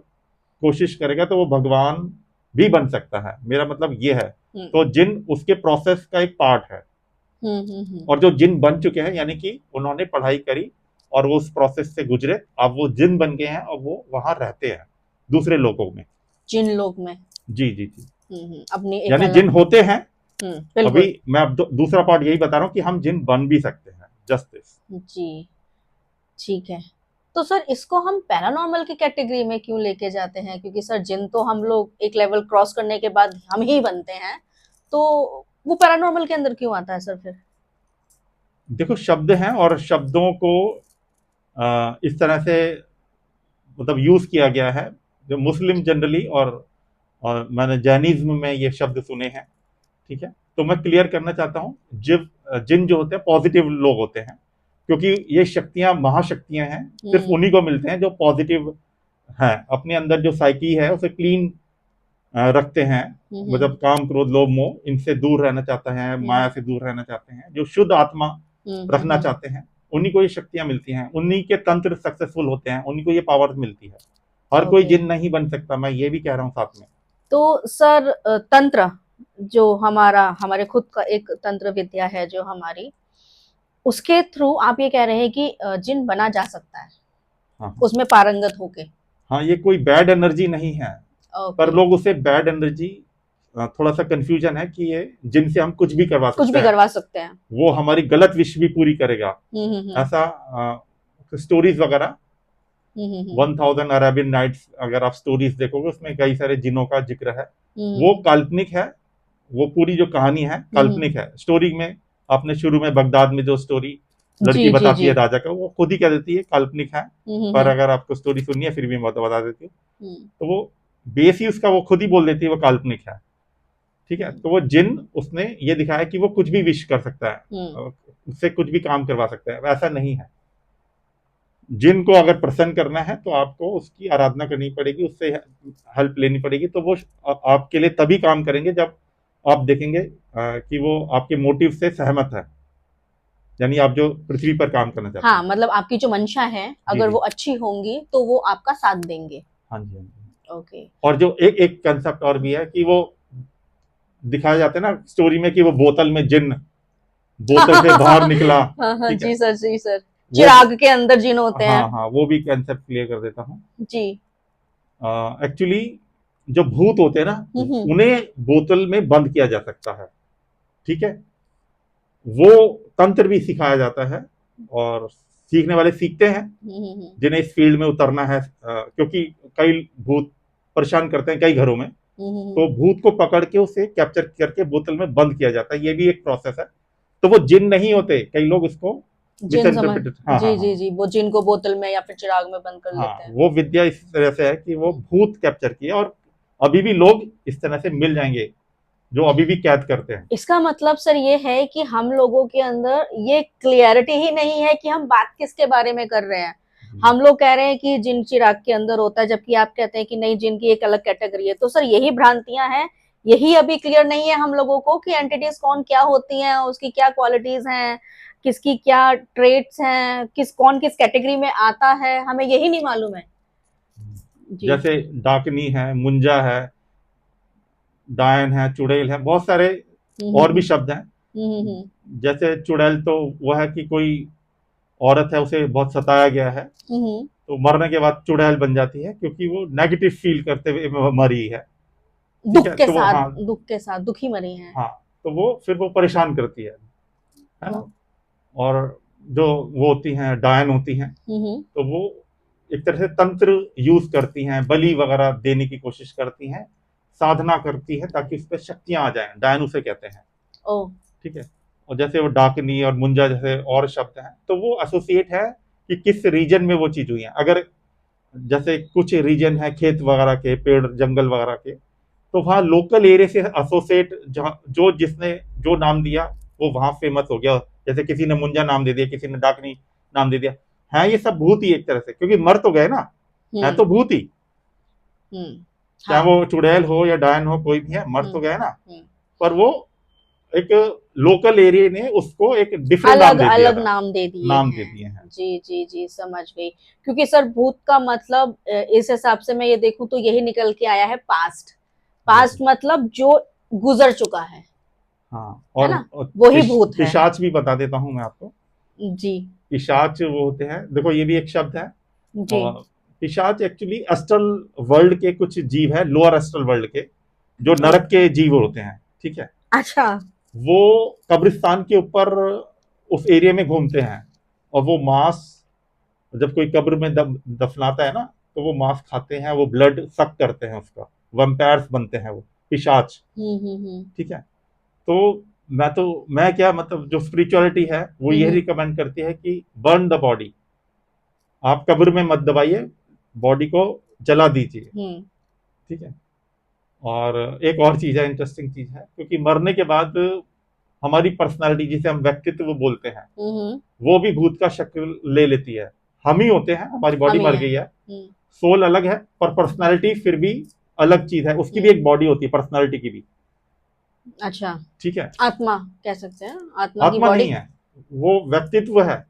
S1: कोशिश करेगा तो वो भगवान भी बन सकता है, मेरा मतलब ये है। तो
S2: हम्म
S1: जिन उसके प्रोसेस का एक पार्ट है।
S2: हम्म।
S1: और जो जिन बन चुके हैं, यानी कि उन्होंने पढ़ाई करी और वो उस प्रोसेस से गुजरे, अब वो जिन बन गए हैं और वो वहां रहते हैं दूसरे लोगों में।
S2: जिन लोग में
S1: जी जी जी।
S2: अपनी एक
S1: यानी जिन
S2: अलग।
S1: होते हैं। अभी
S2: बिल्कुल।
S1: मैं अब दूसरा पार्ट यही बता रहा हूँ कि हम जिन बन भी सकते हैं, जस्टिस।
S2: जी ठीक है। तो सर इसको हम पैरानॉर्मल की कैटेगरी में क्यों लेके जाते हैं, क्योंकि सर जिन तो हम लोग एक लेवल क्रॉस करने के बाद हम ही बनते हैं, तो वो पैरानॉर्मल के अंदर क्यों आता है सर फिर?
S1: देखो, शब्द हैं और शब्दों को इस तरह से मतलब यूज किया गया है। जो मुस्लिम जनरली और मैंने जैनिज्म में ये शब्द सुने हैं। ठीक है, तो मैं क्लियर करना चाहता हूँ, जिन जो होते हैं पॉजिटिव लोग होते हैं, क्योंकि ये शक्तियां महाशक्तियां हैं, सिर्फ
S2: हम्म
S1: उन्हीं को मिलते हैं जो पॉजिटिव हैं, अपने अंदर जो साइकी है उसे क्लीन रखते हैं। मतलब
S2: हम्म
S1: काम क्रोध लोभ मोह इनसे दूर रहना चाहते हैं,
S2: हम्म
S1: माया से दूर रहना चाहते हैं, जो शुद्ध आत्मा रखना
S2: हम्म।
S1: चाहते हैं, उन्हीं को ये शक्तियां मिलती हैं, उन्हीं के तंत्र सक्सेसफुल होते हैं, उन्हीं को ये पावर मिलती है। हर कोई
S2: ओके।
S1: जिन नहीं बन सकता, मैं ये भी कह रहा हूँ साथ में।
S2: तो सर तंत्र जो हमारा हमारे खुद का एक तंत्र विद्या है जो हमारी, उसके थ्रू आप ये कह रहे हैं कि जिन बना जा सकता है
S1: हाँ हाँ।
S2: उसमें पारंगत होके।
S1: हाँ, ये कोई बैड एनर्जी नहीं है, पर
S2: ओके।
S1: लोग उसे बैड एनर्जी, थोड़ा सा कंफ्यूजन है कि ये जिनसे हम कुछ भी करवा
S2: कुछ
S1: सकते
S2: भी
S1: हैं,
S2: करवा सकते हैं।
S1: वो हमारी गलत विश भी पूरी करेगा,
S2: हम्म।
S1: ऐसा स्टोरीज वगैरह।
S2: हम्म
S1: 1000 अरेबियन नाइट्स अगर आप स्टोरीज देखोगे, उसमें कई सारे जिनों का जिक्र है। वो
S2: हम्म
S1: काल्पनिक है, वो पूरी जो कहानी है
S2: हम्म।
S1: काल्पनिक है। स्टोरी में आपने शुरू में बगदाद में जो स्टोरी लड़की
S2: जी जी
S1: बताती
S2: जी।
S1: है राजा का, वो खुद ही कह देती है काल्पनिक है। पर
S2: हम्म।
S1: अगर आपको स्टोरी सुननी है फिर भी मैं बता देती हूँ,
S2: हम्म
S1: तो वो बेस ही उसका वो खुद ही बोल देती है वो काल्पनिक है। ठीक है, तो वो जिन उसने ये दिखाया कि वो कुछ भी विश कर सकता है,
S2: हम्म।
S1: उससे कुछ भी काम करवा सकता है, वैसा नहीं है। जिन को अगर प्रसन्न करना है तो आपको उसकी आराधना करनी पड़ेगी, उससे हेल्प लेनी पड़ेगी, तो वो आपके लिए तभी काम करेंगे जब आप देखेंगे कि वो आपके मोटिव से सहमत है, यानी आप जो पृथ्वी पर काम करना चाहते
S2: हाँ
S1: हैं।
S2: मतलब आपकी जो मंशा है
S1: जी
S2: अगर
S1: जी।
S2: वो अच्छी होंगी तो वो आपका साथ देंगे।
S1: हाँ जी हाँ जी।
S2: ओके।
S1: और जो एक एक कंसेप्ट और भी है कि वो दिखाया जाता है ना स्टोरी में कि वो बोतल में जिन बोतल से बाहर निकला।
S2: हाँ हाँ
S1: ठीक है,
S2: जी सर जी सर।
S1: वो
S2: चिराग के अंदर जिन होते हैं।
S1: हाँ हाँ, वो भी कंसेप्ट क्लियर कर देता हूँ।
S2: जी।
S1: एक्चुअली जो भूत होते हैं ना,
S2: हम्म
S1: उन्हें बोतल में बंद किया जा सकता है। ठीक है, वो तंत्र भी सिखाया जाता है और सीखने वाले सीखते हैं जिन्हें इस फील्ड में उतरना है, क्योंकि कई भूत परेशान करते हैं कई घरों में, तो भूत को पकड़ के उसे कैप्चर करके बोतल में बंद किया जाता है। ये भी एक प्रोसेस है। तो वो जिन नहीं होते, कई लोग इसको
S2: जिन समझ
S1: मिसइंटरप्रेट, हाँ
S2: जी
S1: हाँ
S2: जी
S1: हाँ
S2: जी, वो जिन को बोतल में या फिर चिराग में बंद कर
S1: हाँ,
S2: लेते हैं।
S1: वो विद्या इस तरह से है कि वो भूत कैप्चर किया, और अभी भी लोग इस तरह से मिल जाएंगे जो अभी भी कैद करते हैं।
S2: इसका मतलब सर ये है कि हम लोगों के अंदर ये क्लियरिटी ही नहीं है कि हम बात किसके बारे में कर रहे हैं। हम लोग कह रहे हैं कि जिन चिराग के अंदर होता है, जबकि आप कहते हैं कि नहीं, जिन की एक अलग कैटेगरी है। तो सर यही भ्रांतियां हैं, यही अभी क्लियर नहीं है हम लोगों को कि एंटिटीज कौन क्या होती हैं, उसकी क्या क्वालिटीज हैं, किसकी क्या ट्रेट्स हैं, कौन किस कैटेगरी में आता है, हमें यही नहीं मालूम है जी।
S1: जैसे डाकनी है, मुंजा है, डायन है, चुड़ैल है, बहुत सारे और भी शब्द हैं। जैसे चुड़ैल तो वह है कि कोई औरत है, उसे बहुत सताया गया है, तो मरने के बाद चुड़ैल बन जाती है, क्योंकि वो नेगेटिव फील करते हुए मरी है। ठीक
S2: दुख
S1: है,
S2: के
S1: तो वो,
S2: साथ,
S1: हाँ
S2: दुख के साथ दुखी मरी हैं।
S1: हाँ, तो वो फिर वो परेशान करती है ना। और जो वो होती हैं, डायन होती हैं, तो वो एक तरह से तंत्र यूज करती हैं, बलि वगैरह देने की कोशिश करती हैं, साधना करती है ताकि उस पर शक्तियां आ जाएं, डायन उसे कहते हैं।
S2: ओ
S1: ठीक है। और जैसे वो डाकनी और मुंजा जैसे और शब्द हैं, तो वो एसोसिएट है कि किस रीजन में वो चीज हुई है। अगर जैसे कुछ रीजन है खेत वगैरह के, पेड़ जंगल वगैरह के, तो वहाँ लोकल एरिया से एसोसिएट, जहाँ जो जिसने जो नाम दिया वो वहां फेमस हो गया। जैसे किसी ने मुंजा नाम दे दिया, किसी ने डाकनी नाम दे दिया, है ये सब भूत ही एक तरह से, क्योंकि मर तो गए ना, है तो भूत ही। चाहे
S2: हाँ
S1: वो चुड़ैल हो या डायन हो, कोई भी है, मर तो गए ना, पर वो एक लोकल एरिया ने उसको एक डिफरेंट नाम
S2: अलग
S1: दे दिया
S2: अलग
S1: था,
S2: नाम दे दिए
S1: नाम दे
S2: हैं।
S1: दिए हैं।
S2: जी जी जी, समझ गई। क्योंकि सर भूत का मतलब इस हिसाब से मैं ये देखूं तो यही निकल के आया है, पास्ट। पास्ट
S1: बिल्कुल।
S2: मतलब जो गुजर चुका है
S1: हाँ,
S2: है
S1: और
S2: ना, वही भूत है।
S1: पिशाच भी बता देता हूँ मैं आपको।
S2: जी
S1: पिशाच वो होते हैं, देखो ये भी एक शब्द है।
S2: जी।
S1: और पिशाच एक्चुअली अस्ट्रल वर्ल्ड के कुछ जीव है, लोअर अस्ट्रल वर्ल्ड के, जो
S2: ओ,
S1: नरक के जीव होते हैं। ठीक है।
S2: अच्छा।
S1: वो कब्रिस्तान के ऊपर उस एरिया में घूमते हैं, और वो मांस, जब कोई कब्र में दफनाता है ना, तो वो मांस खाते हैं, वो ब्लड सक करते हैं उसका, वैम्पायर्स बनते हैं वो पिशाच।
S2: हम्म।
S1: ठीक है। तो मैं क्या, मतलब जो स्पिरिचुअलिटी है वो ये
S2: हम्म
S1: रिकमेंड करती है कि बर्न द बॉडी, आप कब्र में मत दबाइए, बॉडी को जला दीजिए।
S2: हम्म
S1: ठीक है। और एक और चीज है, इंटरेस्टिंग चीज है, क्योंकि मरने के बाद हमारी पर्सनालिटी, जिसे हम व्यक्तित्व बोलते हैं,
S2: हम्म।
S1: वो भी भूत का शक्ल ले लेती है। हम ही होते हैं, हमारी बॉडी
S2: हम ही
S1: मर
S2: है।
S1: गई है, सोल अलग है, पर पर्सनालिटी फिर भी अलग चीज है, उसकी भी एक बॉडी होती है पर्सनालिटी की भी।
S2: अच्छा,
S1: ठीक है।
S2: आत्मा कह सकते हैं, आत्मा की
S1: आत्मा नहीं
S2: बॉडी।
S1: है, वो व्यक्तित्व है,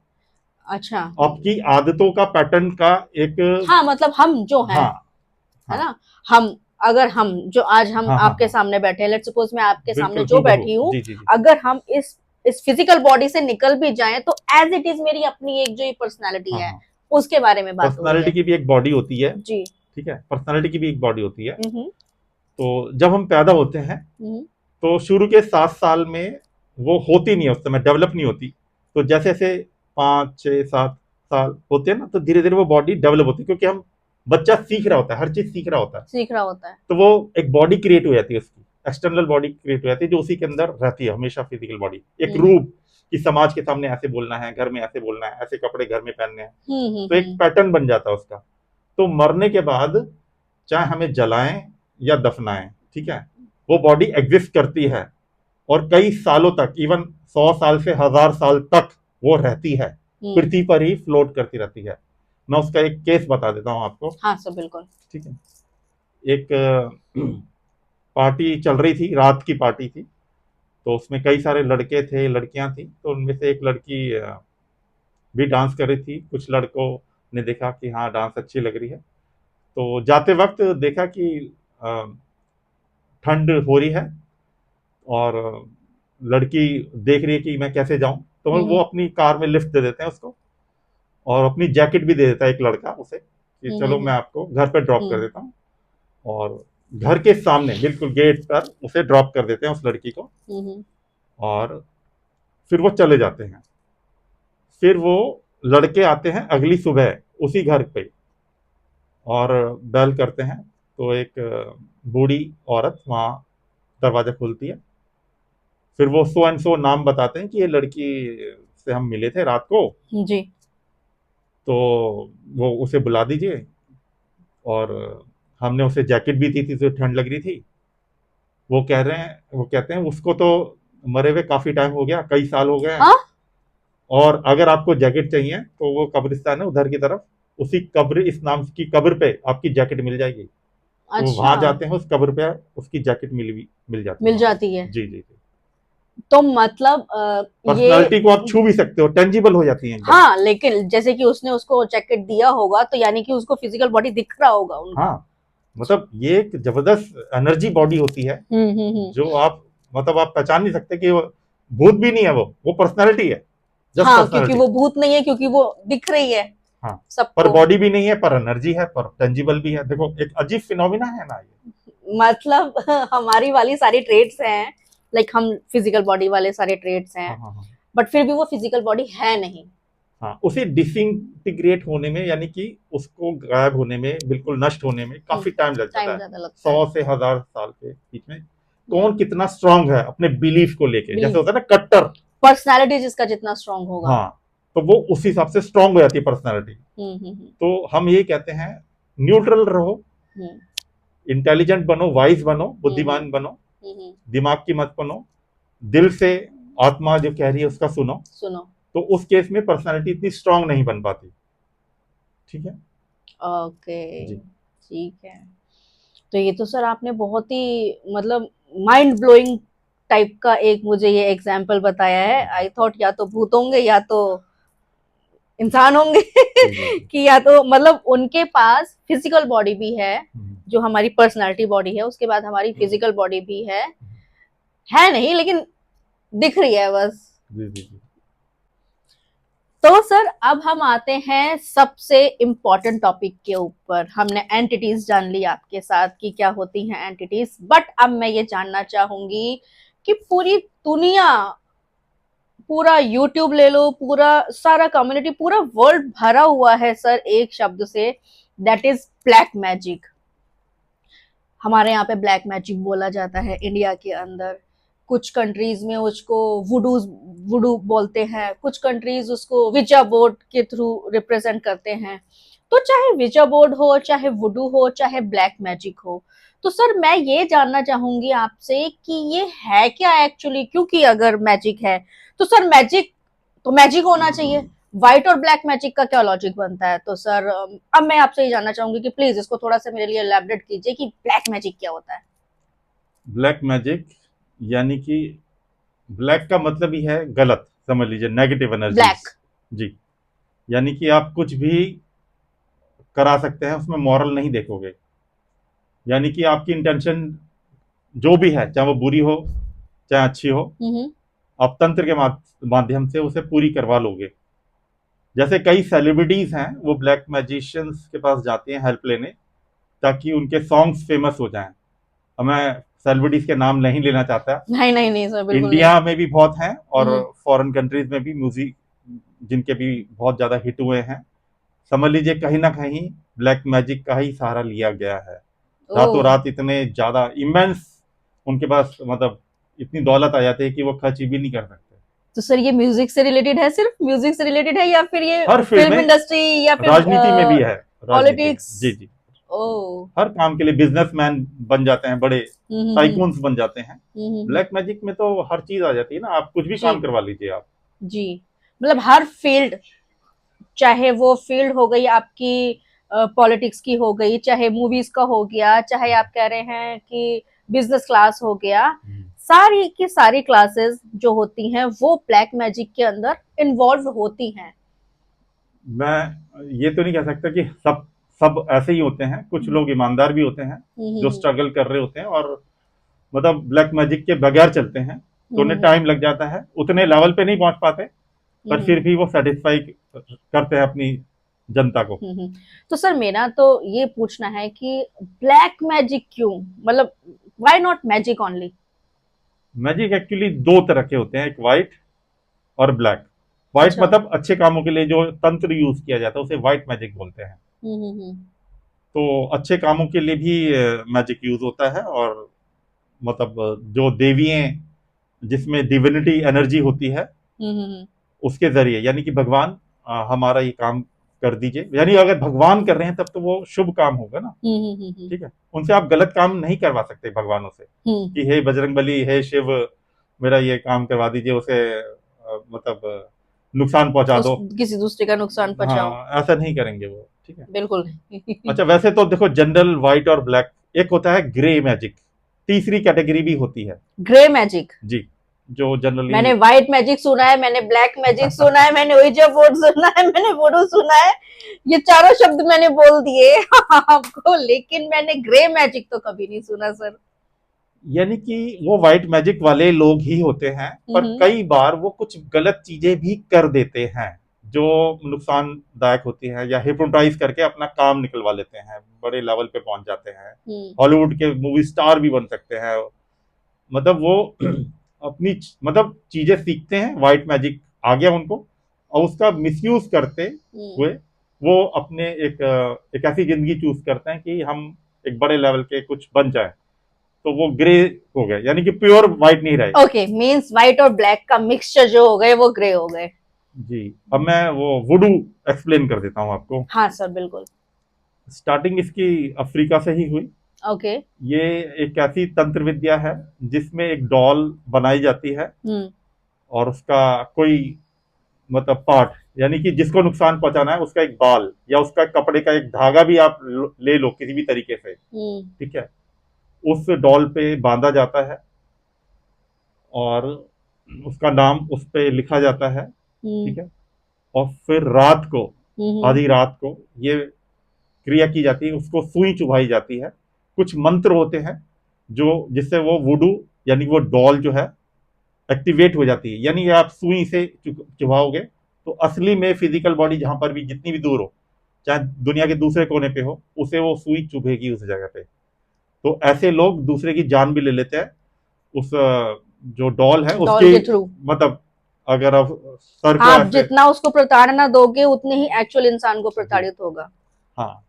S2: अच्छा।
S1: आपकी आदतों का, पैटर्न का एक।
S2: हाँ, मतलब हम जो हैं,
S1: हाँ
S2: है
S1: हाँ
S2: ना, हम, अगर हम जो आज हम
S1: हाँ हाँ
S2: आपके
S1: हाँ,
S2: सामने बैठे हैं, लेट्स सपोज मैं आपके सामने
S1: बिल्कुल
S2: जो
S1: हूबहू,
S2: बैठी हूँ,
S1: जी जी जी।
S2: अगर हम इस फिजिकल बॉडी से निकल भी जाएं तो एज इट इज मेरी अपनी एक जो ये पर्सनालिटी
S1: हाँ
S2: है,
S1: हाँ,
S2: उसके बारे में बात हो रही
S1: पर्सनालिटी
S2: है।
S1: की भी एक बॉडी होती है।
S2: जी।
S1: ठीक है, पर्सनालिटी की भी एक बॉडी होती है।
S2: हम्म
S1: तो जब हम पैदा होते हैं,
S2: हम्म
S1: तो शुरू के 7 साल में वो होती नहीं है, उस समय डेवलप नहीं होती। तो जैसे जैसे 5 6 7 साल होते हैं ना, तो धीरे धीरे वो बॉडी डेवलप होती है, क्योंकि हम, बच्चा सीख रहा होता है, हर चीज सीख रहा होता है।
S2: सीख रहा होता है।
S1: तो वो एक बॉडी क्रिएट हो जाती है उसकी, एक्सटर्नल बॉडी क्रिएट हो जाती है, जो उसी के अंदर रहती है हमेशा, फिजिकल बॉडी, एक
S2: हम्म
S1: रूप, कि समाज के सामने ऐसे बोलना है, घर में ऐसे बोलना है, ऐसे कपड़े घर में पहनने हैं। तो एक
S2: हम्म।
S1: पैटर्न बन जाता है उसका। तो मरने के बाद चाहे हमें जलाएं या दफनाएं, ठीक है, वो बॉडी एग्जिस्ट करती है, और कई सालों तक, इवन 100 साल से 1000 साल तक वो रहती है, पृथ्वी पर ही फ्लोट करती रहती है। मैं उसका एक केस बता देता हूं आपको।
S2: हाँ सर, बिल्कुल।
S1: ठीक है। एक पार्टी चल रही थी, रात की पार्टी थी, तो उसमें कई सारे लड़के थे, लड़कियां थी, तो उनमें से एक लड़की भी डांस कर रही थी। कुछ लड़कों ने देखा कि हाँ डांस अच्छी लग रही है, तो जाते वक्त देखा कि अ, ठंड हो रही है, और लड़की देख रही है कि मैं कैसे जाऊं, तो वो अपनी कार में लिफ्ट दे देते हैं उसको, और अपनी जैकेट भी दे देता है एक लड़का उसे, कि चलो मैं आपको घर पे ड्रॉप कर देता हूँ। और घर के सामने बिल्कुल गेट पर उसे ड्रॉप कर देते हैं, उस लड़की को। और फिर वो चले जाते हैं। फिर वो लड़के आते हैं अगली सुबह उसी घर पे और बेल करते हैं, तो एक बूढ़ी औरत वहाँ दरवाजा खोलती है। फिर वो सो एंड सो नाम बताते हैं कि ये लड़की से हम मिले थे रात को,
S2: जी।
S1: तो वो उसे बुला दीजिए। और हमने उसे जैकेट भी दी थी, तो ठंड लग रही थी। वो कहते हैं उसको तो मरे हुए काफी टाइम हो गया, कई साल हो गए हैं।
S2: हाँ।
S1: और अगर आपको जैकेट चाहिए तो वो कब्रिस्तान है उधर की तरफ, उसी कब्र इस नाम की कब्र पे आपकी जैकेट मिल जाएगी। तो
S2: अच्छा,
S1: वहां जाते हैं, उस कब्र पे उसकी जैकेट मिल जाती है
S2: मिल
S1: वहां पे।
S2: जाती है।
S1: जी जी जी।
S2: तो मतलब ये,
S1: पर्सनालिटी को आप छू भी सकते हो, टेंजिबल हो जाती है एकदम।
S2: हाँ, लेकिन जैसे कि उसने उसको जैकेट दिया होगा तो यानी कि उसको फिजिकल बॉडी दिख रहा होगा उनका।
S1: हाँ, मतलब ये एक जबरदस्त एनर्जी बॉडी होती है,
S2: हम्म।
S1: जो आप मतलब आप पहचान नहीं सकते कि वो भूत भी नहीं है, वो पर्सनालिटी है, जस्ट
S2: हाँ, क्योंकि
S1: पर्सनालिटी।
S2: वो भूत नहीं है, क्योंकि वो दिख रही है
S1: हाँ, पर
S2: सबको।
S1: बॉडी भी नहीं है, पर एनर्जी है, पर टेंजिबल भी है। देखो एक अजीब फिनोमिना है ना ये।
S2: मतलब हमारी वाली सारी ट्रेड्स हैं, लाइक हम फिजिकल बॉडी वाले सारे ट्रेड्स हैं,
S1: हाँ हाँ हाँ।
S2: बट फिर भी वो फिजिकल बॉडी है नहीं।
S1: हाँ, उसे डिसइंटीग्रेट होने में, यानी कि उसको गायब होने में, बिल्कुल नष्ट होने में काफी टाइम लग जाता
S2: टाइम
S1: है।
S2: ज्यादा लगता है।
S1: 100 से 1000 साल के बीच में कौन कितना स्ट्रांग है अपने बिलीफ को लेके, जैसे
S2: बिलीफ,
S1: होता है ना कट्टर।
S2: पर्सनालिटी जिसका जितना स्ट्रांग होगा।
S1: हाँ, तो वो उस हिसाब से स्ट्रांग हो जाती है पर्सनालिटी।
S2: हम्म।
S1: तो हम ये कहते हैं, न्यूट्रल रहो,
S2: हम्म
S1: इंटेलिजेंट बनो, वाइज बनो,
S2: हम्म
S1: बुद्धिमान बनो,
S2: हम्म।
S1: दिमाग की मत बनो, दिल से आत्मा जो कह रही है उसका सुनो।
S2: सुनो।
S1: तो उस केस में पर्सनालिटी इतनी स्ट्रांग नहीं बन पाती। ठीक है
S2: ओके,
S1: जी।
S2: ठीक है। तो ये तो सर आपने बहुत ही मतलब माइंड ब्लोइंग टाइप का एक मुझे ये एग्जाम्पल बताया है। आई थॉट या तो भूत होंगे या तो इंसान होंगे
S1: जी जी जी।
S2: कि या तो मतलब उनके पास फिजिकल बॉडी भी है,
S1: हम्म,
S2: जो हमारी पर्सनालिटी बॉडी है, उसके बाद हमारी फिजिकल बॉडी भी है नहीं लेकिन दिख रही है बस।
S1: जी जी जी।
S2: तो सर अब हम आते हैं सबसे इम्पोर्टेंट टॉपिक के ऊपर। हमने एंटिटीज जान ली आपके साथ कि क्या होती हैं एंटिटीज, बट अब मैं ये जानना चाहूंगी कि पूरी दुनिया, पूरा यूट्यूब ले लो, पूरा सारा कम्युनिटी, पूरा वर्ल्ड भरा हुआ है सर एक शब्द से, दैट इज ब्लैक मैजिक। हमारे यहाँ पे ब्लैक मैजिक बोला जाता है इंडिया के अंदर। कुछ कंट्रीज में उसको वुडू वुडू बोलते हैं, कुछ कंट्रीज उसको विचा बोर्ड के थ्रू रिप्रेजेंट करते हैं। तो चाहे विचा बोर्ड हो, चाहे वुडू हो, चाहे ब्लैक मैजिक हो, तो सर मैं ये जानना चाहूंगी आपसे कि ये है क्या एक्चुअली, क्योंकि अगर मैजिक है तो सर मैजिक तो मैजिक होना चाहिए। व्हाइट और ब्लैक मैजिक का क्या लॉजिक बनता है? तो सर अब मैं आपसे ये जानना चाहूंगी कि प्लीज इसको थोड़ा सा मेरे लिए एलैबोरेट कीजिए कि ब्लैक मैजिक क्या होता है।
S1: ब्लैक मैजिक यानी कि ब्लैक का मतलब ही है गलत, समझ लीजिए नेगेटिव एनर्जीज।
S2: ब्लैक।
S1: जी। यानी कि आप कुछ भी करा सकते हैं, उसमें मॉरल नहीं देखोगे। यानी कि आपकी इंटेंशन जो भी है, चाहे वो बुरी हो चाहे अच्छी हो,
S2: हम्म
S1: आप तंत्र के माध्यम से उसे पूरी करवा लोगे। जैसे कई सेलिब्रिटीज हैं, वो ब्लैक मैजिशियंस के पास जाते हैं हेल्प लेने, ताकि उनके सॉन्ग्स फेमस हो जाएं। अब मैं सेलिब्रिटीज के नाम नहीं लेना चाहता।
S2: नहीं नहीं नहीं सर, बिल्कुल नहीं।
S1: इंडिया में भी बहुत हैं और
S2: हम्म
S1: फॉरेन कंट्रीज में भी म्यूजिक जिनके भी बहुत ज्यादा हिट हुए हैं। समझ लीजिए कहीं ना कहीं ब्लैक मैजिक का ही सहारा लिया गया है।
S2: ओ,
S1: रातों रात इतने ज्यादा इमेंस उनके पास मतलब इतनी दौलत आ जाती है कि वो खर्च भी नहीं कर सकते।
S2: तो सर ये म्यूजिक से रिलेटेड है, सिर्फ म्यूजिक से रिलेटेड है, या फिर ये
S1: हर फील्ड
S2: फिल्म
S1: में,
S2: इंडस्ट्री या फिर
S1: राजनीति में भी है, राजनीति में।
S2: पॉलिटिक्स?
S1: जी जी।
S2: ओ।
S1: हर काम के लिए बिजनेसमैन बन जाते हैं, बड़े
S2: हम्म।
S1: टाइकून्स बन जाते हैं।
S2: हम्म।
S1: ब्लैक मैजिक में तो हर चीज आ जाती है ना, आप कुछ भी
S2: जी
S1: काम करवा लीजिए आप।
S2: जी, मतलब हर फील्ड, चाहे वो फील्ड हो गई आपकी पॉलिटिक्स की, हो गई चाहे मूवीज का हो गया, चाहे आप कह रहे हैं कि बिजनेस क्लास हो गया, सारी की सारी क्लासेस जो होती हैं वो ब्लैक मैजिक के अंदर इन्वॉल्व होती हैं।
S1: मैं ये तो नहीं कह सकता कि सब सब ऐसे ही होते हैं, कुछ लोग ईमानदार भी होते हैं जो
S2: हम्म
S1: स्ट्रगल कर रहे होते हैं और मतलब ब्लैक मैजिक के बगैर चलते हैं, तो उन्हें
S2: हम्म
S1: टाइम लग जाता है, उतने लेवल पे नहीं पहुंच पाते, पर फिर
S2: हम्म
S1: भी वो सेटिस्फाई करते हैं अपनी जनता को।
S2: हम्म। तो सर मेरा तो ये पूछना है कि ब्लैक मैजिक क्यों, मतलब why not magic only?
S1: Magic actually दो तरह के होते हैं, एक वाइट और ब्लैक। व्हाइट
S2: अच्छा।
S1: मतलब अच्छे कामों के लिए जो तंत्र यूज किया जाता है उसे व्हाइट मैजिक बोलते हैं।
S2: हम्म।
S1: तो अच्छे कामों के लिए भी मैजिक यूज होता है, और मतलब जो देवीएं जिसमें डिविनिटी एनर्जी होती है
S2: हम्म।
S1: उसके जरिए, यानी कि भगवान हमारा ये काम कर दीजिए, यानी अगर भगवान कर रहे हैं तब तो वो शुभ काम होगा ना।
S2: हम्म।
S1: ठीक है, उनसे आप गलत काम नहीं करवा सकते भगवानों से
S2: हम्म।
S1: कि हे बजरंग बली, हे शिव, मेरा ये काम करवा दीजिए, उसे मतलब नुकसान पहुंचा
S2: उस
S1: दो।
S2: किसी दूसरे का नुकसान पहुंचाओ।
S1: हाँ, ऐसा नहीं करेंगे वो। ठीक है।
S2: बिल्कुल नहीं।
S1: अच्छा, वैसे तो देखो जनरल व्हाइट और ब्लैक, एक होता है ग्रे मैजिक, तीसरी कैटेगरी भी होती है।
S2: Grey magic.
S1: जी, जो जनरली
S2: मैंने व्हाइट मैजिक सुना है, मैंने ब्लैक मैजिक सुना है, मैंने ओइजा बोर्ड सुना है, मैंने वुडू सुना है। ये चारों शब्द मैंने बोल दिए आपको, लेकिन मैंने ग्रे मैजिक तो कभी नहीं सुना सर।
S1: यानी कि वो व्हाइट मैजिक वाले लोग ही होते हैं, पर
S2: हम्म।
S1: कई बार वो कुछ गलत चीजें भी कर देते हैं जो नुकसानदायक होती हैं, या हिप्नोटाइज करके अपना काम निकलवा लेते हैं, बड़े लेवल पे पहुंच जाते हैं,
S2: हम्म।
S1: हॉलीवुड के मूवी स्टार भी बन सकते हैं। मतलब वो अपनी मतलब चीजें सीखते हैं, व्हाइट मैजिक आ गया उनको, और उसका मिसयूज करते
S2: हम्म।
S1: हुए वो अपने एक ऐसी जिंदगी चूज करते हैं कि हम एक बड़े लेवल के कुछ बन जाए, तो वो ग्रे हो गए, यानी कि प्योर व्हाइट नहीं रहे।
S2: ओके, मीन्स व्हाइट और ब्लैक का मिक्सचर जो हो गए वो ग्रे हो गए।
S1: जी, अब मैं वो वुडू एक्सप्लेन कर देता हूँ आपको।
S2: हाँ सर, बिल्कुल।
S1: स्टार्टिंग इसकी अफ्रीका से ही हुई।
S2: ओके।
S1: ये एक ऐसी तंत्र विद्या है जिसमें एक डॉल बनाई जाती है,
S2: हम्म।
S1: और उसका कोई मतलब पार्ट, यानी कि जिसको नुकसान पहुंचाना है उसका एक बाल या उसका कपड़े का एक धागा भी आप ले लो किसी भी तरीके से।
S2: हम्म।
S1: ठीक है, उस डॉल पे बांधा जाता है, और उसका नाम उस पे लिखा जाता है।
S2: हम्म।
S1: ठीक है, और फिर रात को,
S2: हम्म।
S1: आधी रात को ये क्रिया की जाती है, उसको सुई चुभाई जाती है। कुछ मंत्र होते हैं जो जिससे वो वुडू, यानी वो डॉल जो है एक्टिवेट हो जाती है, यानी आप सुई से चुभाओगे तो असली में फिजिकल बॉडी जहां पर भी जितनी भी दूर हो, चाहे दुनिया के दूसरे कोने पे हो, उसे वो सुई चुभेगी उस जगह पे। तो ऐसे लोग दूसरे की जान भी ले लेते हैं उस जो डॉल है
S2: डॉल
S1: उसके,
S2: के थ्रू।
S1: मतलब अगर आप सर को
S2: आप
S1: ऐसे।
S2: जितना उसको प्रताड़ना दोगे उतने ही एक्चुअल इंसान को
S1: जी,
S2: प्रताड़ित होगा।
S1: हाँ,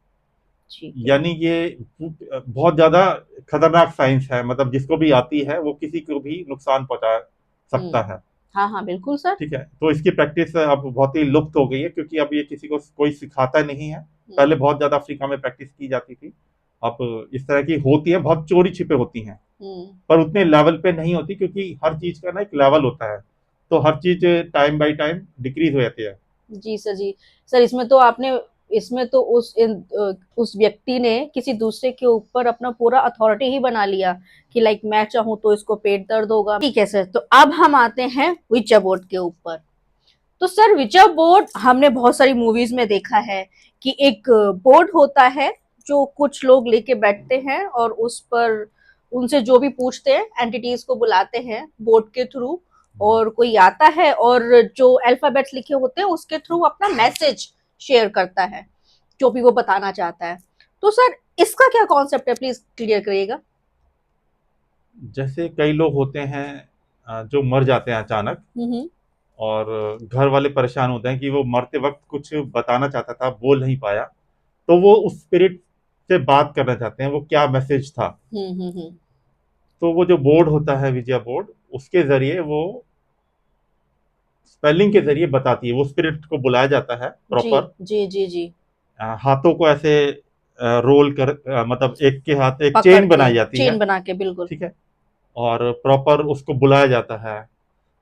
S2: ठीक है।
S1: यानी ये बहुत ज्यादा खतरनाक साइंस है, मतलब जिसको भी आती है वो किसी को भी नुकसान पहुंचा सकता
S2: हम्म।
S1: है।
S2: हाँ हाँ, बिल्कुल सर।
S1: ठीक है, तो इसकी प्रैक्टिस अब बहुत ही लुप्त हो गई है, क्योंकि अब ये किसी को कोई सिखाता नहीं है। पहले
S2: हम्म।
S1: बहुत ज्यादा अफ्रीका में प्रैक्टिस की जाती थी। अब इस तरह की होती है, बहुत चोरी छिपे होती हैं,
S2: हम्म।
S1: पर उतने लेवल पे नहीं होती, क्योंकि हर चीज का ना एक लेवल होता है। तो हर चीज टाइम बाय टाइम डिक्रीज हो जाती है।
S2: जी सर, जी। सर, इसमें तो उस व्यक्ति ने किसी दूसरे के ऊपर अपना पूरा अथॉरिटी ही बना लिया कि लाइक मैं चाहूं तो इसको पेट दर्द होगा। ठीक है सर, तो अब हम आते हैं विचा बोर्ड के ऊपर। तो सर, विचा बोर्ड हमने बहुत सारी मूवीज में देखा है कि एक बोर्ड होता है जो कुछ लोग लेके बैठते हैं और उस पर उनसे जो भी पूछते हैं, एंटिटीज को बुलाते हैं बोर्ड के थ्रू, और कोई आता है और जो अल्फाबेट्स लिखे होते हैं उसके थ्रू अपना मैसेज शेयर करता है, जो भी वो बताना चाहता है। तो सर, इसका क्या कॉन्सेप्ट है, प्लीज क्लियर करिएगा।
S1: जैसे कई लोग होते हैं जो मर जाते हैं अचानक,
S2: हम्म।
S1: और घर वाले परेशान होते हैं कि वो मरते वक्त कुछ बताना चाहता था, बोल नहीं पाया, तो वो उस स्पिरिट से बात करना चाहते हैं, वो क्या मैसेज था।
S2: हम्म।
S1: तो वो जो बोर्ड होता है विजया बोर्ड, उसके जरिए वो स्पेलिंग के जरिए बताती है, वो स्पिरिट को बुलाया जाता है
S2: जी
S1: प्रॉपर।
S2: जी जी जी।
S1: हाथों को ऐसे रोल कर, मतलब एक के हाथ एक
S2: पकड़
S1: चेन
S2: के
S1: बनाई जाती है।
S2: चेन बना के, बिल्कुल।
S1: ठीक है, और प्रॉपर उसको बुलाया जाता है,